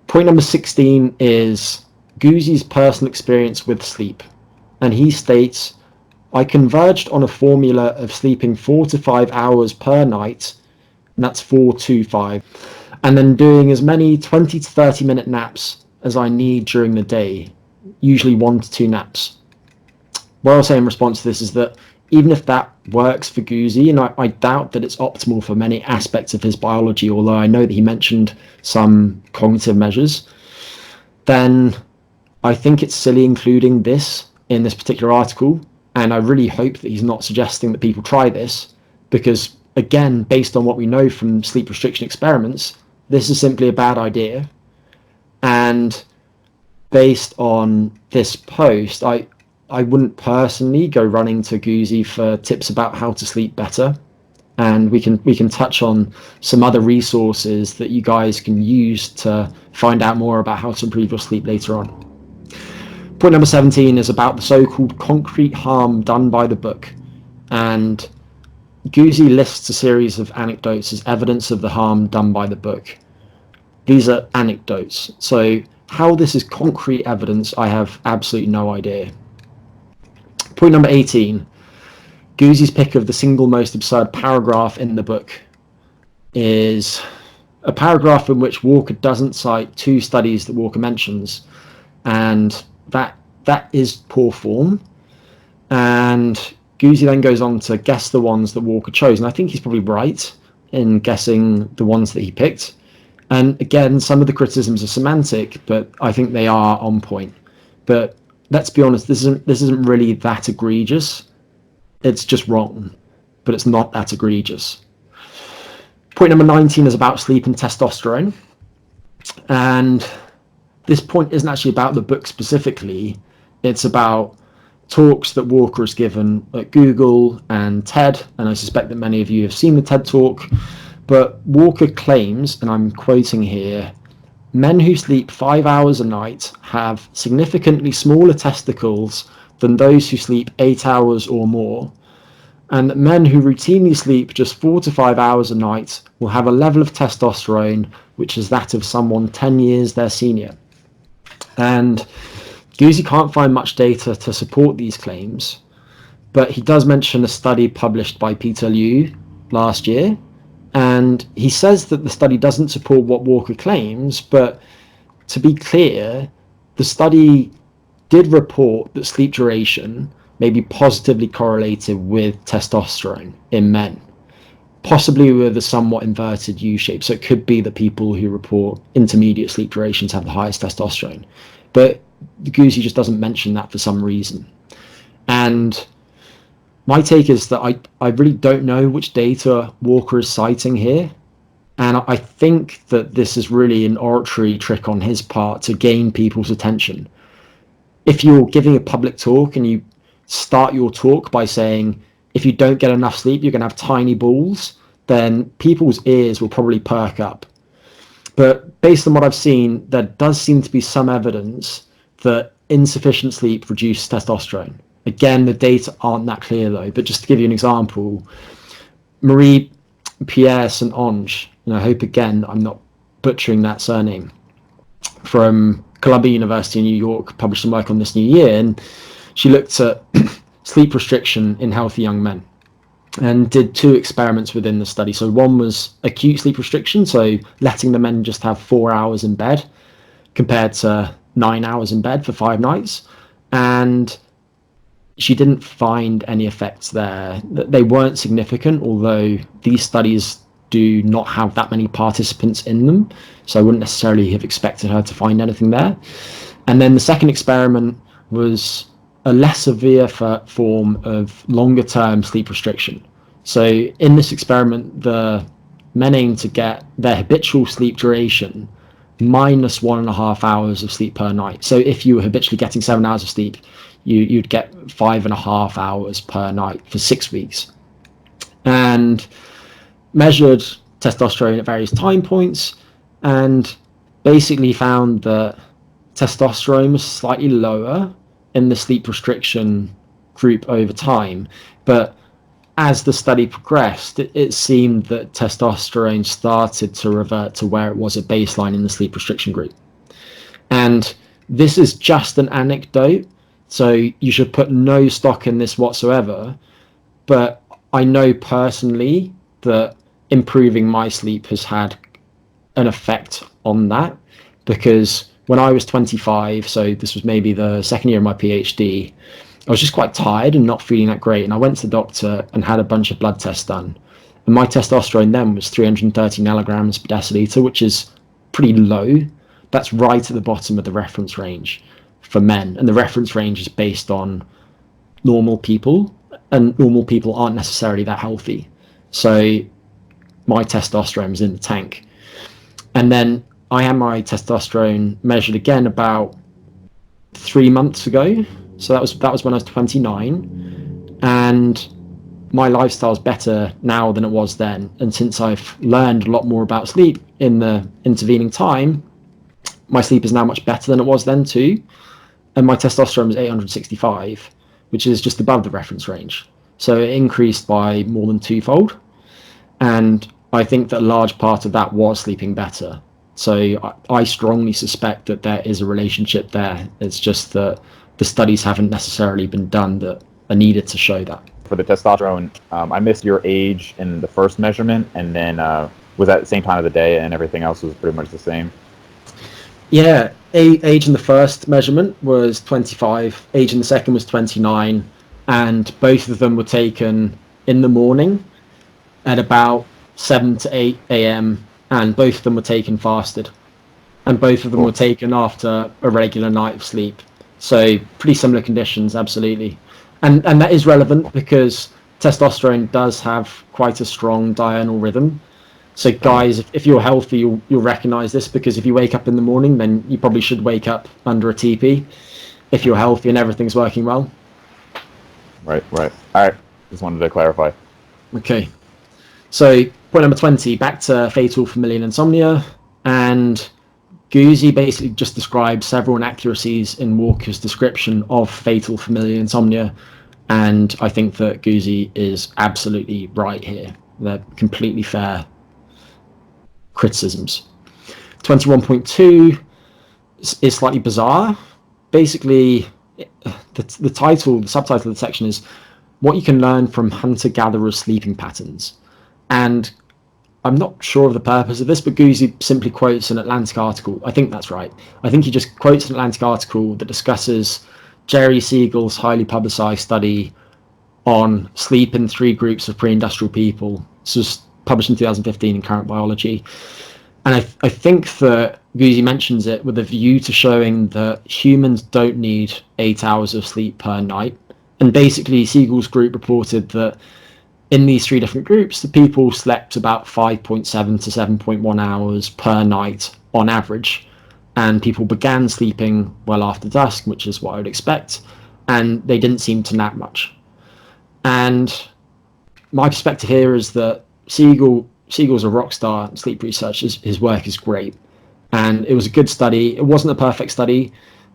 Point number 16 is Guzzi's personal experience with sleep, and he states, I converged on a formula of sleeping 4 to 5 hours per night, and that's 4-2-5, and then doing as many 20 to 30 minute naps as I need during the day, usually 1 to 2 naps. What I'll say in response to this is that even if that works for Guzzi, and I doubt that it's optimal for many aspects of his biology, although I know that he mentioned some cognitive measures, then I think it's silly including this in this particular article, and I really hope that he's not suggesting that people try this, because again, based on what we know from sleep restriction experiments, this is simply a bad idea. And based on this post, I wouldn't personally go running to Guzzi for tips about how to sleep better, and we can touch on some other resources that you guys can use to find out more about how to improve your sleep later on. Point number 17 is about the so-called concrete harm done by the book, and Guzzi lists a series of anecdotes as evidence of the harm done by the book. These are anecdotes, so how this is concrete evidence, I have absolutely no idea. Point number 18, Guzzi's pick of the single most absurd paragraph in the book is a paragraph in which Walker doesn't cite 2 studies that Walker mentions, and that is poor form. And Guzzi then goes on to guess the ones that Walker chose, and I think he's probably right in guessing the ones that he picked. And again, some of the criticisms are semantic, but I think they are on point. But let's be honest, this isn't really that egregious. It's just wrong, but it's not that egregious. Point number 19 is about sleep and testosterone. And this point isn't actually about the book specifically. It's about talks that Walker has given at Google and TED, and I suspect that many of you have seen the TED talk. But Walker claims, and I'm quoting here, men who sleep 5 hours a night have significantly smaller testicles than those who sleep 8 hours or more, and that men who routinely sleep just 4 to 5 hours a night will have a level of testosterone which is that of someone 10 years their senior. And Guzzi can't find much data to support these claims, but he does mention a study published by Peter Liu last year, and he says that the study doesn't support what Walker claims, but to be clear, the study did report that sleep duration may be positively correlated with testosterone in men, possibly with a somewhat inverted U shape. So it could be that people who report intermediate sleep durations have the highest testosterone. But Guzzi just doesn't mention that for some reason. And my take is that I really don't know which data Walker is citing here. And I think that this is really an oratory trick on his part to gain people's attention. If you're giving a public talk and you start your talk by saying, if you don't get enough sleep, you're going to have tiny balls, then people's ears will probably perk up. But based on what I've seen, there does seem to be some evidence that insufficient sleep reduces testosterone. Again, the data aren't that clear though, but just to give you an example, Marie Pierre St. Onge, and I hope again I'm not butchering that surname, from Columbia University in New York, published some work on this new year, and she looked at sleep restriction in healthy young men and did 2 experiments within the study. So one was acute sleep restriction, so letting the men just have 4 hours in bed compared to 9 hours in bed for 5 nights, and she didn't find any effects there. They weren't significant, although these studies do not have that many participants in them, so I wouldn't necessarily have expected her to find anything there. And then the second experiment was a less severe form of longer term sleep restriction. So in this experiment, the men aimed to get their habitual sleep duration minus 1.5 hours of sleep per night. So if you were habitually getting 7 hours of sleep, you'd get 5.5 hours per night for 6 weeks, and measured testosterone at various time points, and basically found that testosterone was slightly lower in the sleep restriction group over time. But as the study progressed, it seemed that testosterone started to revert to where it was at baseline in the sleep restriction group. And this is just an anecdote, so you should put no stock in this whatsoever. But I know personally that improving my sleep has had an effect on that, because when I was 25, so this was maybe the second year of my PhD, I was just quite tired and not feeling that great. And I went to the doctor and had a bunch of blood tests done. And my testosterone then was 330 nanograms per deciliter, which is pretty low. That's right at the bottom of the reference range for men. And the reference range is based on normal people, and normal people aren't necessarily that healthy. So my testosterone was in the tank. And then I had my testosterone measured again about 3 months ago. So that was when I was 29, and my lifestyle's better now than it was then. And since I've learned a lot more about sleep in the intervening time, my sleep is now much better than it was then too. And my testosterone was 865, which is just above the reference range. So it increased by more than 2-fold. And I think that a large part of that was sleeping better. So I strongly suspect that there is a relationship there. It's just that the studies haven't necessarily been done that are needed to show that. For the testosterone, I missed your age in the first measurement, and then was at the same time of the day, and everything else was pretty much the same? Yeah, age in the first measurement was 25, age in the second was 29, and both of them were taken in the morning at about 7 to 8 a.m., and both of them were taken fasted, and both of them were taken after a regular night of sleep. So pretty similar conditions, absolutely. And that is relevant because testosterone does have quite a strong diurnal rhythm. So guys, if you're healthy, you'll recognize this, because if you wake up in the morning, then you probably should wake up under a teepee if you're healthy and everything's working well. Right. All right. Just wanted to clarify. Okay. So point number 20, back to fatal familial insomnia. And Guzzi basically just described several inaccuracies in Walker's description of fatal familial insomnia, and I think that Guzzi is absolutely right here. They're completely fair criticisms. 21.2 is slightly bizarre. Basically, the subtitle of the section is what you can learn from hunter-gatherer sleeping patterns. And I'm not sure of the purpose of this, but Guzzi simply quotes an Atlantic article. I think that's right. I think he just quotes an Atlantic article that discusses Jerry Siegel's highly publicized study on sleep in 3 groups of pre-industrial people. This was published in 2015 in Current Biology. And I think that Guzzi mentions it with a view to showing that humans don't need 8 hours of sleep per night. And basically, Siegel's group reported that in these 3 different groups, the people slept about 5.7 to 7.1 hours per night on average. And people began sleeping well after dusk, which is what I would expect. And they didn't seem to nap much. And my perspective here is that Siegel's a rock star in sleep research. His work is great. And it was a good study. It wasn't a perfect study.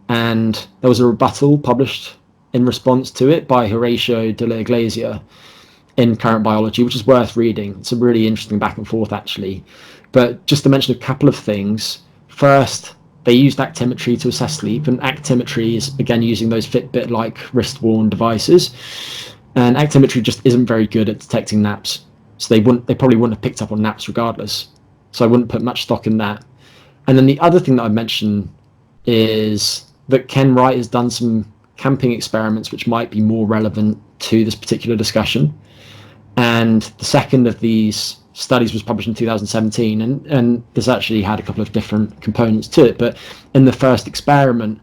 And there was a rebuttal published in response to it by Horatio de la Iglesia in Current Biology, which is worth reading. It's a really interesting back and forth, actually. But just to mention a couple of things. First, they used actimetry to assess sleep, and actimetry is, again, using those Fitbit-like wrist-worn devices. And actimetry just isn't very good at detecting naps. So they probably wouldn't have picked up on naps regardless. So I wouldn't put much stock in that. And then the other thing that I mentioned is that Ken Wright has done some camping experiments which might be more relevant to this particular discussion. And the second of these studies was published in 2017, and this actually had a couple of different components to it. But in the first experiment,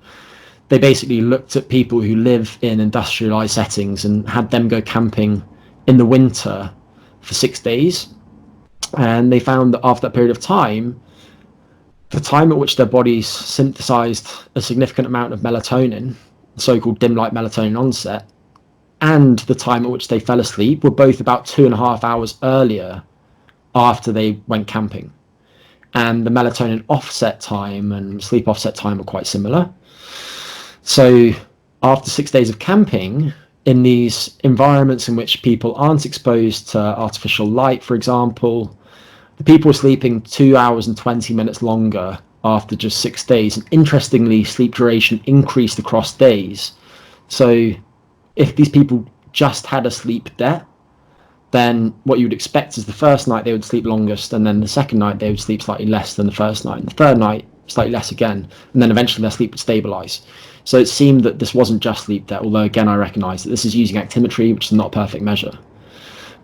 they basically looked at people who live in industrialized settings and had them go camping in the winter for 6 days. And they found that after that period of time, the time at which their bodies synthesized a significant amount of melatonin, so-called dim light melatonin onset, and the time at which they fell asleep were both about 2.5 hours earlier after they went camping. And the melatonin offset time and sleep offset time were quite similar. So after 6 days of camping, in these environments in which people aren't exposed to artificial light, for example, the people were sleeping 2 hours and 20 minutes longer after just 6 days. And interestingly, sleep duration increased across days. So if these people just had a sleep debt, then what you would expect is the first night they would sleep longest, and then the second night they would sleep slightly less than the first night, and the third night slightly less again, and then eventually their sleep would stabilize. So it seemed that this wasn't just sleep debt, although again I recognize that this is using actimetry, which is not a perfect measure.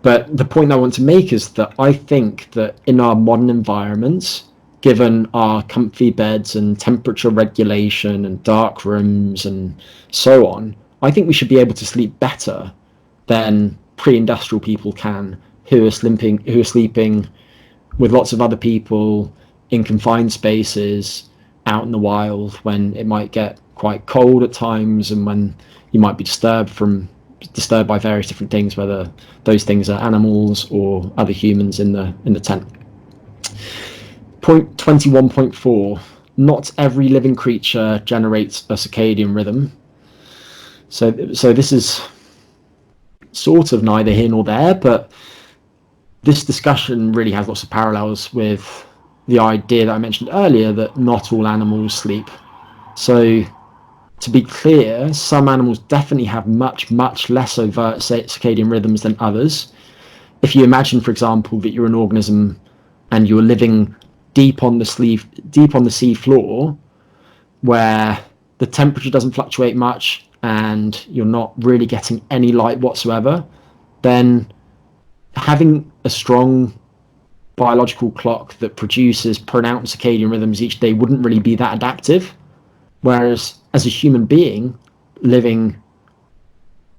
But the point I want to make is that I think that in our modern environments, given our comfy beds and temperature regulation and dark rooms and so on, I think we should be able to sleep better than pre-industrial people can, who are sleeping with lots of other people in confined spaces out in the wild when it might get quite cold at times, and when you might be disturbed by various different things, whether those things are animals or other humans in the tent. Point 21.4, not every living creature generates a circadian rhythm. So this is sort of neither here nor there, but this discussion really has lots of parallels with the idea that I mentioned earlier that not all animals sleep. So to be clear, some animals definitely have much, much less overt circadian rhythms than others. If you imagine, for example, that you're an organism and you're living deep on the sea floor, where the temperature doesn't fluctuate much and you're not really getting any light whatsoever, then having a strong biological clock that produces pronounced circadian rhythms each day wouldn't really be that adaptive. Whereas as a human being living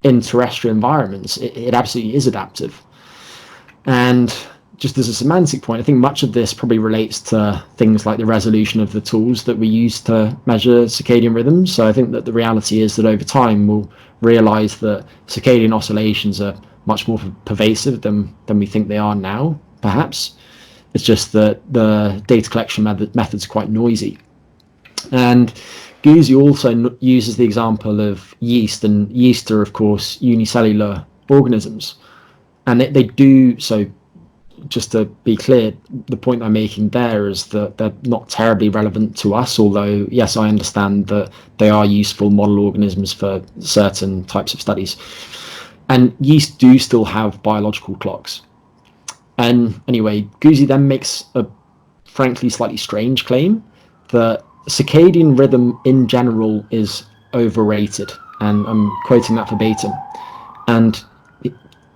in terrestrial environments, it absolutely is adaptive. And just as a semantic point, I think much of this probably relates to things like the resolution of the tools that we use to measure circadian rhythms. So I think that the reality is that over time we'll realize that circadian oscillations are much more pervasive than we think they are now, perhaps. It's just that the data collection methods are quite noisy. And Guzzi also uses the example of yeast, and yeast are, of course, unicellular organisms. And they do so, just to be clear, the point I'm making there is that they're not terribly relevant to us, although, yes, I understand that they are useful model organisms for certain types of studies. And yeast do still have biological clocks. And anyway, Guzzi then makes a frankly slightly strange claim that circadian rhythm in general is overrated. And I'm quoting that verbatim. And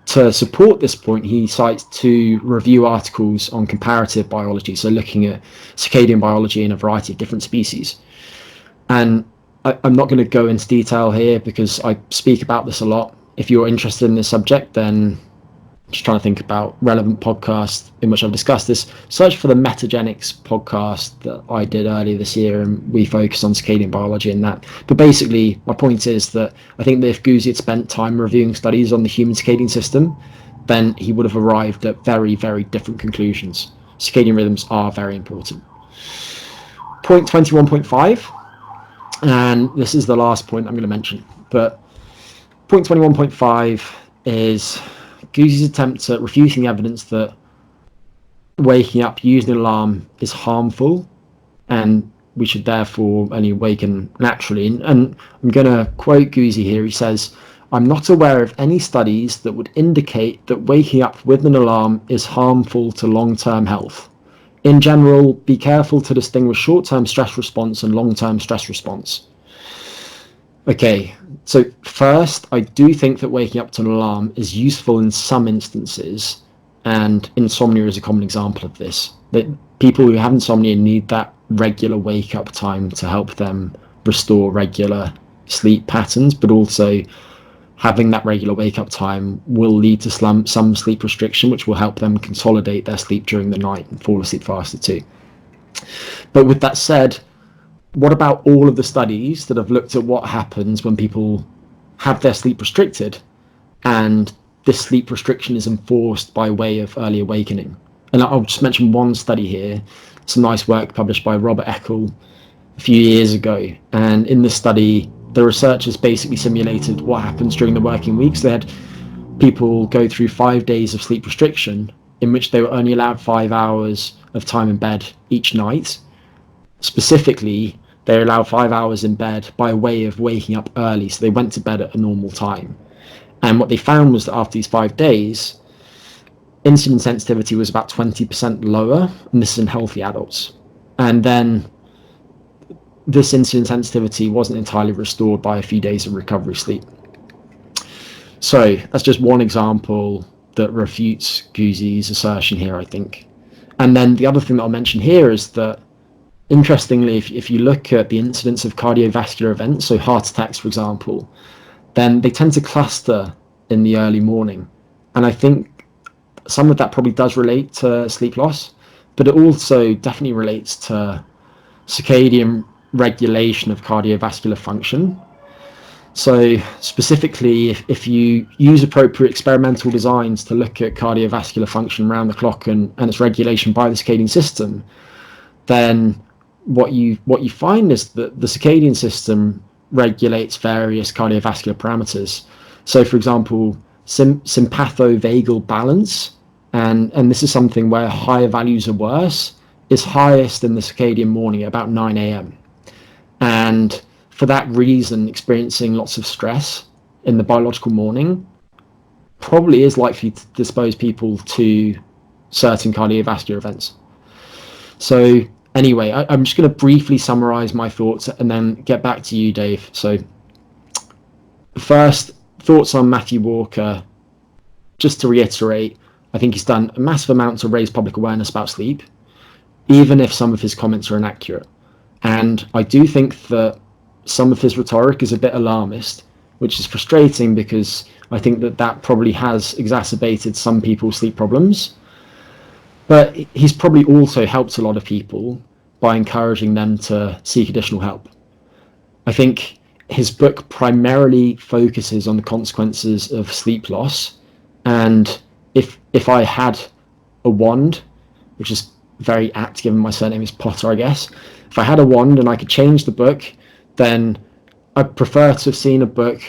to support this point, he cites two review articles on comparative biology, so looking at circadian biology in a variety of different species. And I'm not going to go into detail here because I speak about this a lot. If you're interested in this subject, then just trying to think about relevant podcasts in which I've discussed this. Search for the Metagenics podcast that I did earlier this year, and we focus on circadian biology in that. But basically, my point is that I think that if Guzzi had spent time reviewing studies on the human circadian system, then he would have arrived at very, very different conclusions. Circadian rhythms are very important. Point 21.5, and this is the last point I'm going to mention, but point 21.5 is Guzzi's attempt at refuting the evidence that waking up using an alarm is harmful and we should therefore only awaken naturally. And I'm going to quote Guzzi here. He says, "I'm not aware of any studies that would indicate that waking up with an alarm is harmful to long-term health. In general, be careful to distinguish short-term stress response and long-term stress response." Okay, so first, I do think that waking up to an alarm is useful in some instances, and insomnia is a common example of this. That people who have insomnia need that regular wake-up time to help them restore regular sleep patterns, but also having that regular wake-up time will lead to some sleep restriction, which will help them consolidate their sleep during the night and fall asleep faster too. But with that said, what about all of the studies that have looked at what happens when people have their sleep restricted and this sleep restriction is enforced by way of early awakening? And I'll just mention one study here, some nice work published by Robert Eckel a few years ago. And in this study, the researchers basically simulated what happens during the working weeks. They had people go through 5 days of sleep restriction in which they were only allowed 5 hours of time in bed each night. Specifically, they were allowed 5 hours in bed by way of waking up early, so they went to bed at a normal time. And what they found was that after these 5 days, insulin sensitivity was about 20% lower, and this is in healthy adults. And then this insulin sensitivity wasn't entirely restored by a few days of recovery sleep. So that's just one example that refutes Guzzi's assertion here, I think. And then the other thing that I'll mention here is that, interestingly, if you look at the incidence of cardiovascular events, so heart attacks, for example, then they tend to cluster in the early morning. And I think some of that probably does relate to sleep loss, but it also definitely relates to circadian regulation of cardiovascular function. So specifically, if you use appropriate experimental designs to look at cardiovascular function around the clock and its regulation by the circadian system, then what you find is that the circadian system regulates various cardiovascular parameters. So, for example, sympathovagal balance, and this is something where higher values are worse, is highest in the circadian morning at about 9 a.m. And for that reason, experiencing lots of stress in the biological morning probably is likely to dispose people to certain cardiovascular events. So anyway, I'm just going to briefly summarize my thoughts and then get back to you, Dave. So first, thoughts on Matthew Walker. Just to reiterate, I think he's done a massive amount to raise public awareness about sleep, even if some of his comments are inaccurate. And I do think that some of his rhetoric is a bit alarmist, which is frustrating because I think that probably has exacerbated some people's sleep problems. But he's probably also helped a lot of people by encouraging them to seek additional help. I think his book primarily focuses on the consequences of sleep loss. And if I had a wand, which is very apt given my surname is Potter, I guess, If I had a wand and I could change the book, then I'd prefer to have seen a book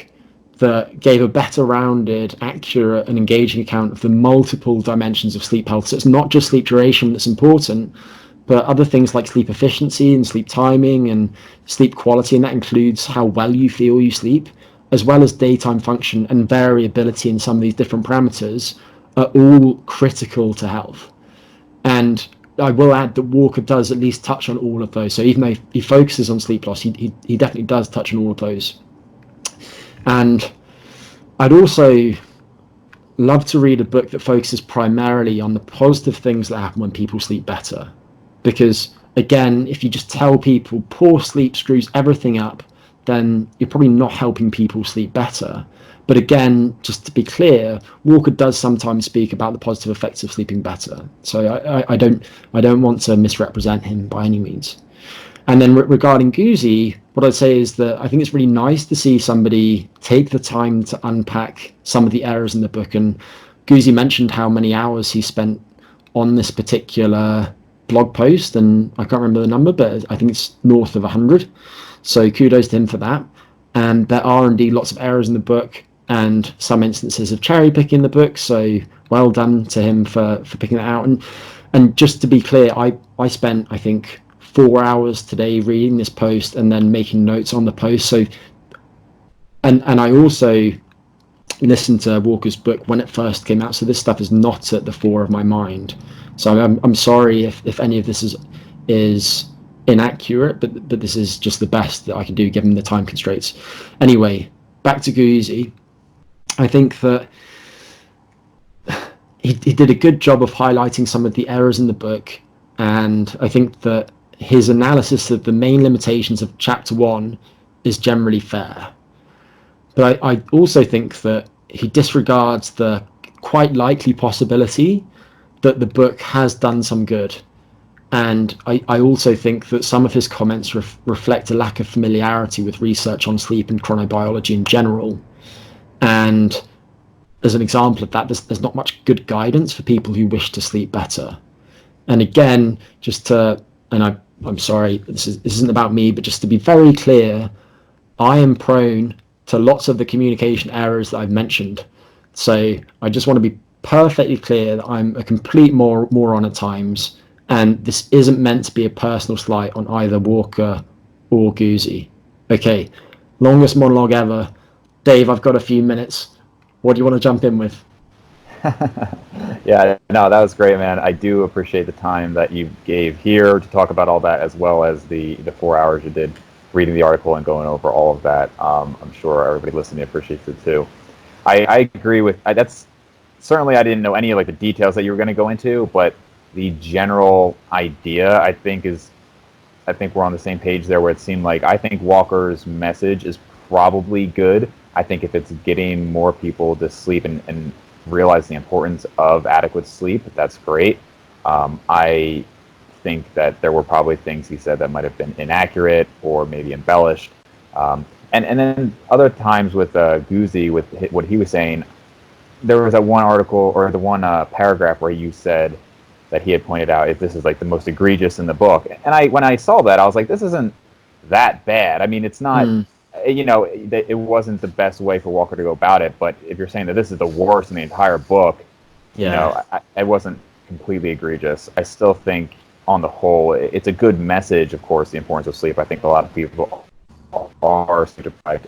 that gave a better rounded, accurate and engaging account of the multiple dimensions of sleep health. So it's not just sleep duration that's important, but other things like sleep efficiency and sleep timing and sleep quality, and that includes how well you feel you sleep, as well as daytime function and variability in some of these different parameters, are all critical to health. And I will add that Walker does at least touch on all of those. So even though he focuses on sleep loss, he definitely does touch on all of those. And I'd also love to read a book that focuses primarily on the positive things that happen when people sleep better. Because again, if you just tell people poor sleep screws everything up, then you're probably not helping people sleep better. But again, just to be clear, Walker does sometimes speak about the positive effects of sleeping better. So I don't want to misrepresent him by any means. And then regarding Guzzi, what I'd say is that I think it's really nice to see somebody take the time to unpack some of the errors in the book. And Guzzi mentioned how many hours he spent on this particular blog post, and I can't remember the number, but I think it's north of 100. So kudos to him for that. And there are indeed lots of errors in the book and some instances of cherry picking the book. So well done to him for picking that out. And just to be clear, I spent, I think, 4 hours today reading this post and then making notes on the post. So, and I also listened to Walker's book when it first came out. So this stuff is not at the fore of my mind. So I'm sorry if any of this is inaccurate, but this is just the best that I can do given the time constraints. Anyway, back to Guzzi. I think that he did a good job of highlighting some of the errors in the book, and I think that his analysis of the main limitations of chapter 1 is generally fair. But I also think that he disregards the quite likely possibility that the book has done some good. And I also think that some of his comments reflect a lack of familiarity with research on sleep and chronobiology in general. And as an example of that, there's not much good guidance for people who wish to sleep better. And again, I'm sorry, this isn't about me, but just to be very clear, I am prone to lots of the communication errors that I've mentioned. So I just want to be perfectly clear that I'm a complete moron at times, and this isn't meant to be a personal slight on either Walker or Guzzi. Okay, longest monologue ever. Dave, I've got a few minutes. What do you want to jump in with? Yeah, no, that was great, man. I do appreciate the time that you gave here to talk about all that, as well as the 4 hours you did reading the article and going over all of that. I'm sure everybody listening appreciates it too. I agree with that's certainly, I didn't know any of like the details that you were going to go into, but the general idea I think we're on the same page there, where it seemed like I think Walker's message is probably good. I think if it's getting more people to sleep and realize the importance of adequate sleep, that's great. I think that there were probably things he said that might have been inaccurate or maybe embellished. And then other times with Guzzi, with what he was saying, there was that one article or the one paragraph where you said that he had pointed out if this is like the most egregious in the book. And when I saw that, I was like, this isn't that bad. I mean, it's not, it wasn't the best way for Walker to go about it. But if you're saying that this is the worst in the entire book, it wasn't completely egregious. I still think on the whole, it's a good message, of course, the importance of sleep. I think a lot of people are sleep deprived,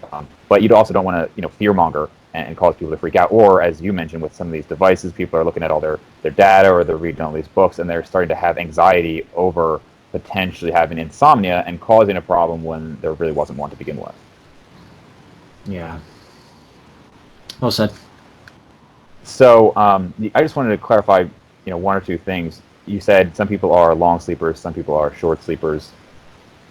but you also don't want to, fearmonger and cause people to freak out. Or, as you mentioned, with some of these devices, people are looking at all their data, or they're reading all these books, and they're starting to have anxiety over potentially having insomnia and causing a problem when there really wasn't one to begin with. Yeah. Well said. So I just wanted to clarify, one or two things. You said some people are long sleepers, some people are short sleepers.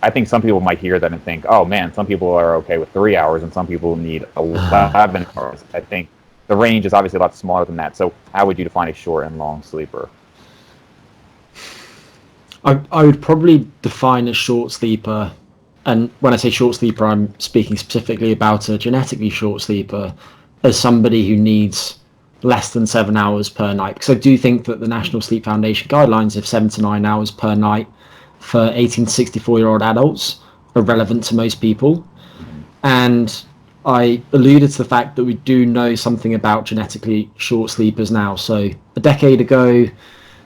I think some people might hear that and think, oh man, some people are okay with 3 hours and some people need 11 hours. I think the range is obviously a lot smaller than that. So how would you define a short and long sleeper? I would probably define a short sleeper, and when I say short sleeper, I'm speaking specifically about a genetically short sleeper, as somebody who needs less than 7 hours per night. Because I do think that the National Sleep Foundation guidelines of 7 to 9 hours per night for 18 to 64-year-old adults are relevant to most people. And I alluded to the fact that we do know something about genetically short sleepers now. So a decade ago,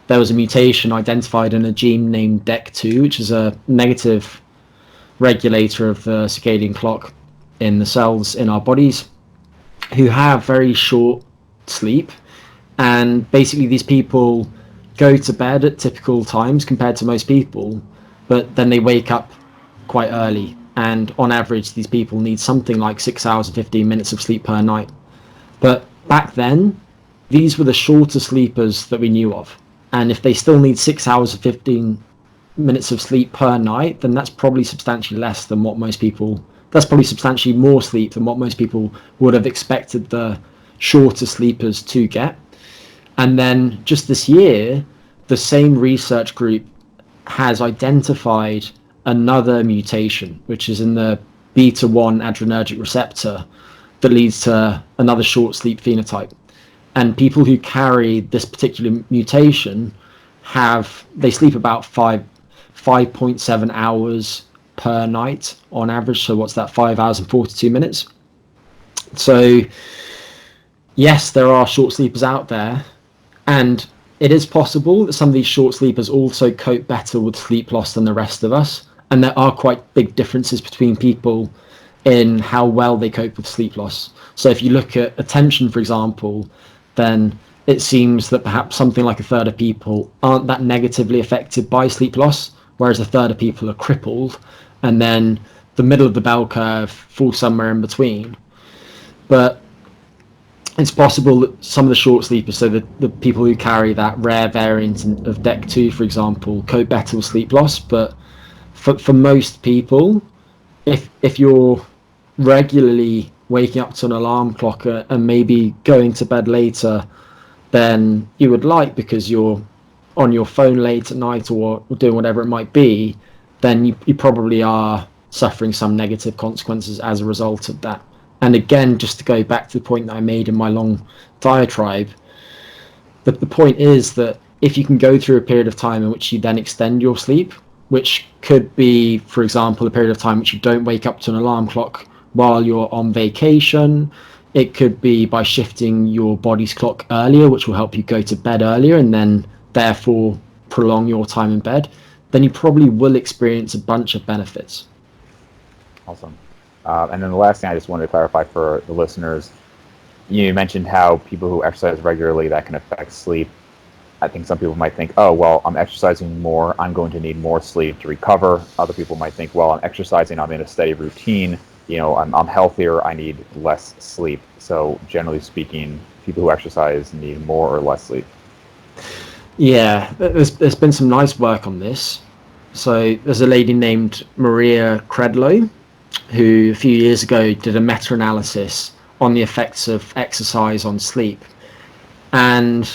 there was a mutation identified in a gene named DEC2, which is a negative regulator of the circadian clock in the cells in our bodies, who have very short sleep. And basically these people go to bed at typical times compared to most people, but then they wake up quite early. And on average, these people need something like 6 hours and 15 minutes of sleep per night. But back then, these were the shorter sleepers that we knew of. And if they still need 6 hours and 15 minutes of sleep per night, then that's probably substantially less than what most people, that's probably substantially more sleep than what most people would have expected the shorter sleepers to get. And then just this year, the same research group has identified another mutation, which is in the beta-1 adrenergic receptor, that leads to another short sleep phenotype. And people who carry this particular mutation they sleep about 5.7 hours per night on average. So what's that, 5 hours and 42 minutes? So yes, there are short sleepers out there, and it is possible that some of these short sleepers also cope better with sleep loss than the rest of us. And there are quite big differences between people in how well they cope with sleep loss. So if you look at attention, for example, then it seems that perhaps something like a third of people aren't that negatively affected by sleep loss, whereas a third of people are crippled, and then the middle of the bell curve falls somewhere in between. But it's possible that some of the short sleepers, so the people who carry that rare variant of DEC2, for example, cope better with sleep loss. But for most people, if you're regularly waking up to an alarm clock and maybe going to bed later than you would like because you're on your phone late at night or doing whatever it might be, then you probably are suffering some negative consequences as a result of that. And again, just to go back to the point that I made in my long diatribe, the point is that if you can go through a period of time in which you then extend your sleep, which could be, for example, a period of time in which you don't wake up to an alarm clock while you're on vacation. It could be by shifting your body's clock earlier, which will help you go to bed earlier and then therefore prolong your time in bed. Then you probably will experience a bunch of benefits. Awesome. And then the last thing I just wanted to clarify for the listeners, you mentioned how people who exercise regularly, that can affect sleep. I think some people might think, oh, well, I'm exercising more, I'm going to need more sleep to recover. Other people might think, well, I'm exercising, I'm in a steady routine, I'm healthier, I need less sleep. So generally speaking, people who exercise need more or less sleep. Yeah, there's been some nice work on this. So there's a lady named Maria Credlow, who a few years ago did a meta-analysis on the effects of exercise on sleep. And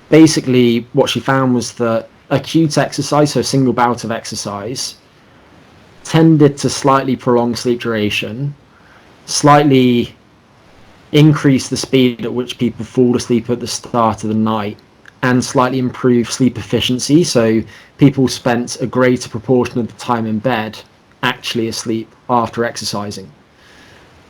basically what she found was that acute exercise, so a single bout of exercise, tended to slightly prolong sleep duration, slightly increase the speed at which people fall asleep at the start of the night, and slightly improve sleep efficiency. So people spent a greater proportion of the time in bed actually asleep after exercising.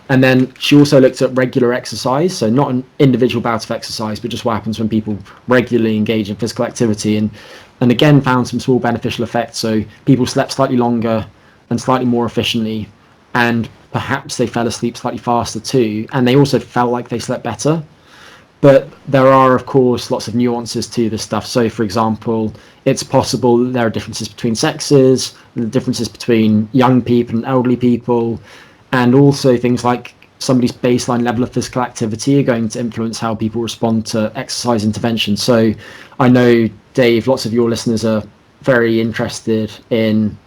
And then she also looked at regular exercise, so not an individual bout of exercise, but just what happens when people regularly engage in physical activity, and again found some small beneficial effects. So people slept slightly longer and slightly more efficiently, and perhaps they fell asleep slightly faster too, and they also felt like they slept better. But there are, of course, lots of nuances to this stuff. So, for example, it's possible that there are differences between sexes, differences between young people and elderly people, and also things like somebody's baseline level of physical activity are going to influence how people respond to exercise intervention. So I know, Dave, lots of your listeners are very interested in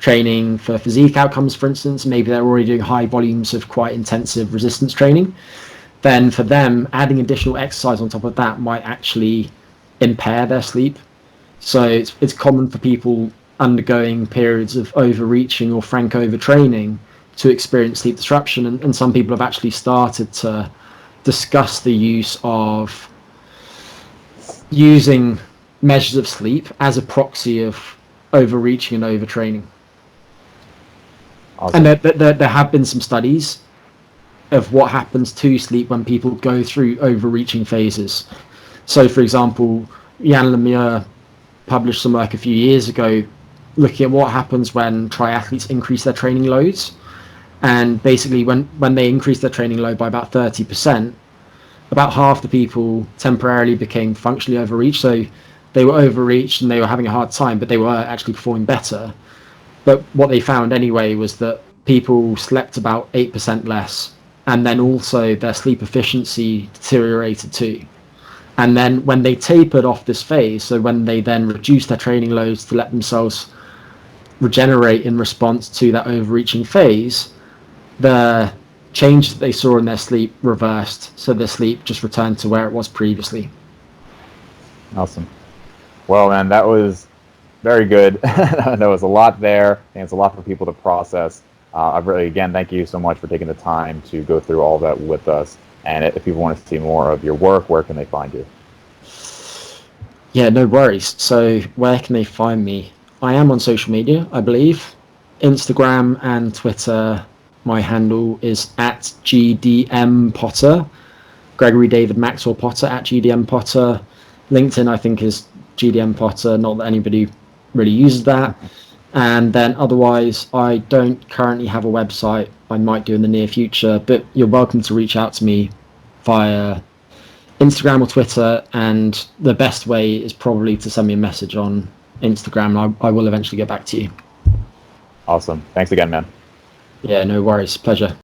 training for physique outcomes, for instance. Maybe they're already doing high volumes of quite intensive resistance training. Then for them, adding additional exercise on top of that might actually impair their sleep. So it's common for people undergoing periods of overreaching or frank overtraining to experience sleep disruption, and some people have actually started to discuss the use of using measures of sleep as a proxy of overreaching and overtraining. Awesome. And there have been some studies of what happens to sleep when people go through overreaching phases. So, for example, Jan Lemieux published some work a few years ago looking at what happens when triathletes increase their training loads. And basically, when they increase their training load by about 30%, about half the people temporarily became functionally overreached. So they were overreached and they were having a hard time, but they were actually performing better. But what they found anyway was that people slept about 8% less, and then also their sleep efficiency deteriorated too. And then when they tapered off this phase, so when they then reduced their training loads to let themselves regenerate in response to that overreaching phase, the change that they saw in their sleep reversed. So their sleep just returned to where it was previously. Awesome. Well, man, that was very good. There was a lot there, and it's a lot for people to process. I really, again, thank you so much for taking the time to go through all that with us. And if people want to see more of your work, where can they find you? Yeah, no worries. So where can they find me? I am on social media, I believe. Instagram and Twitter, my handle is at GDM Potter. Gregory David Maxwell Potter at GDM Potter. LinkedIn, I think, is GDM Potter. Not that anybody really uses that. And then otherwise, I don't currently have a website. I might do in the near future, but you're welcome to reach out to me via Instagram or Twitter. And the best way is probably to send me a message on Instagram. I will eventually get back to you. Awesome. Thanks again, man. Yeah, no worries. Pleasure.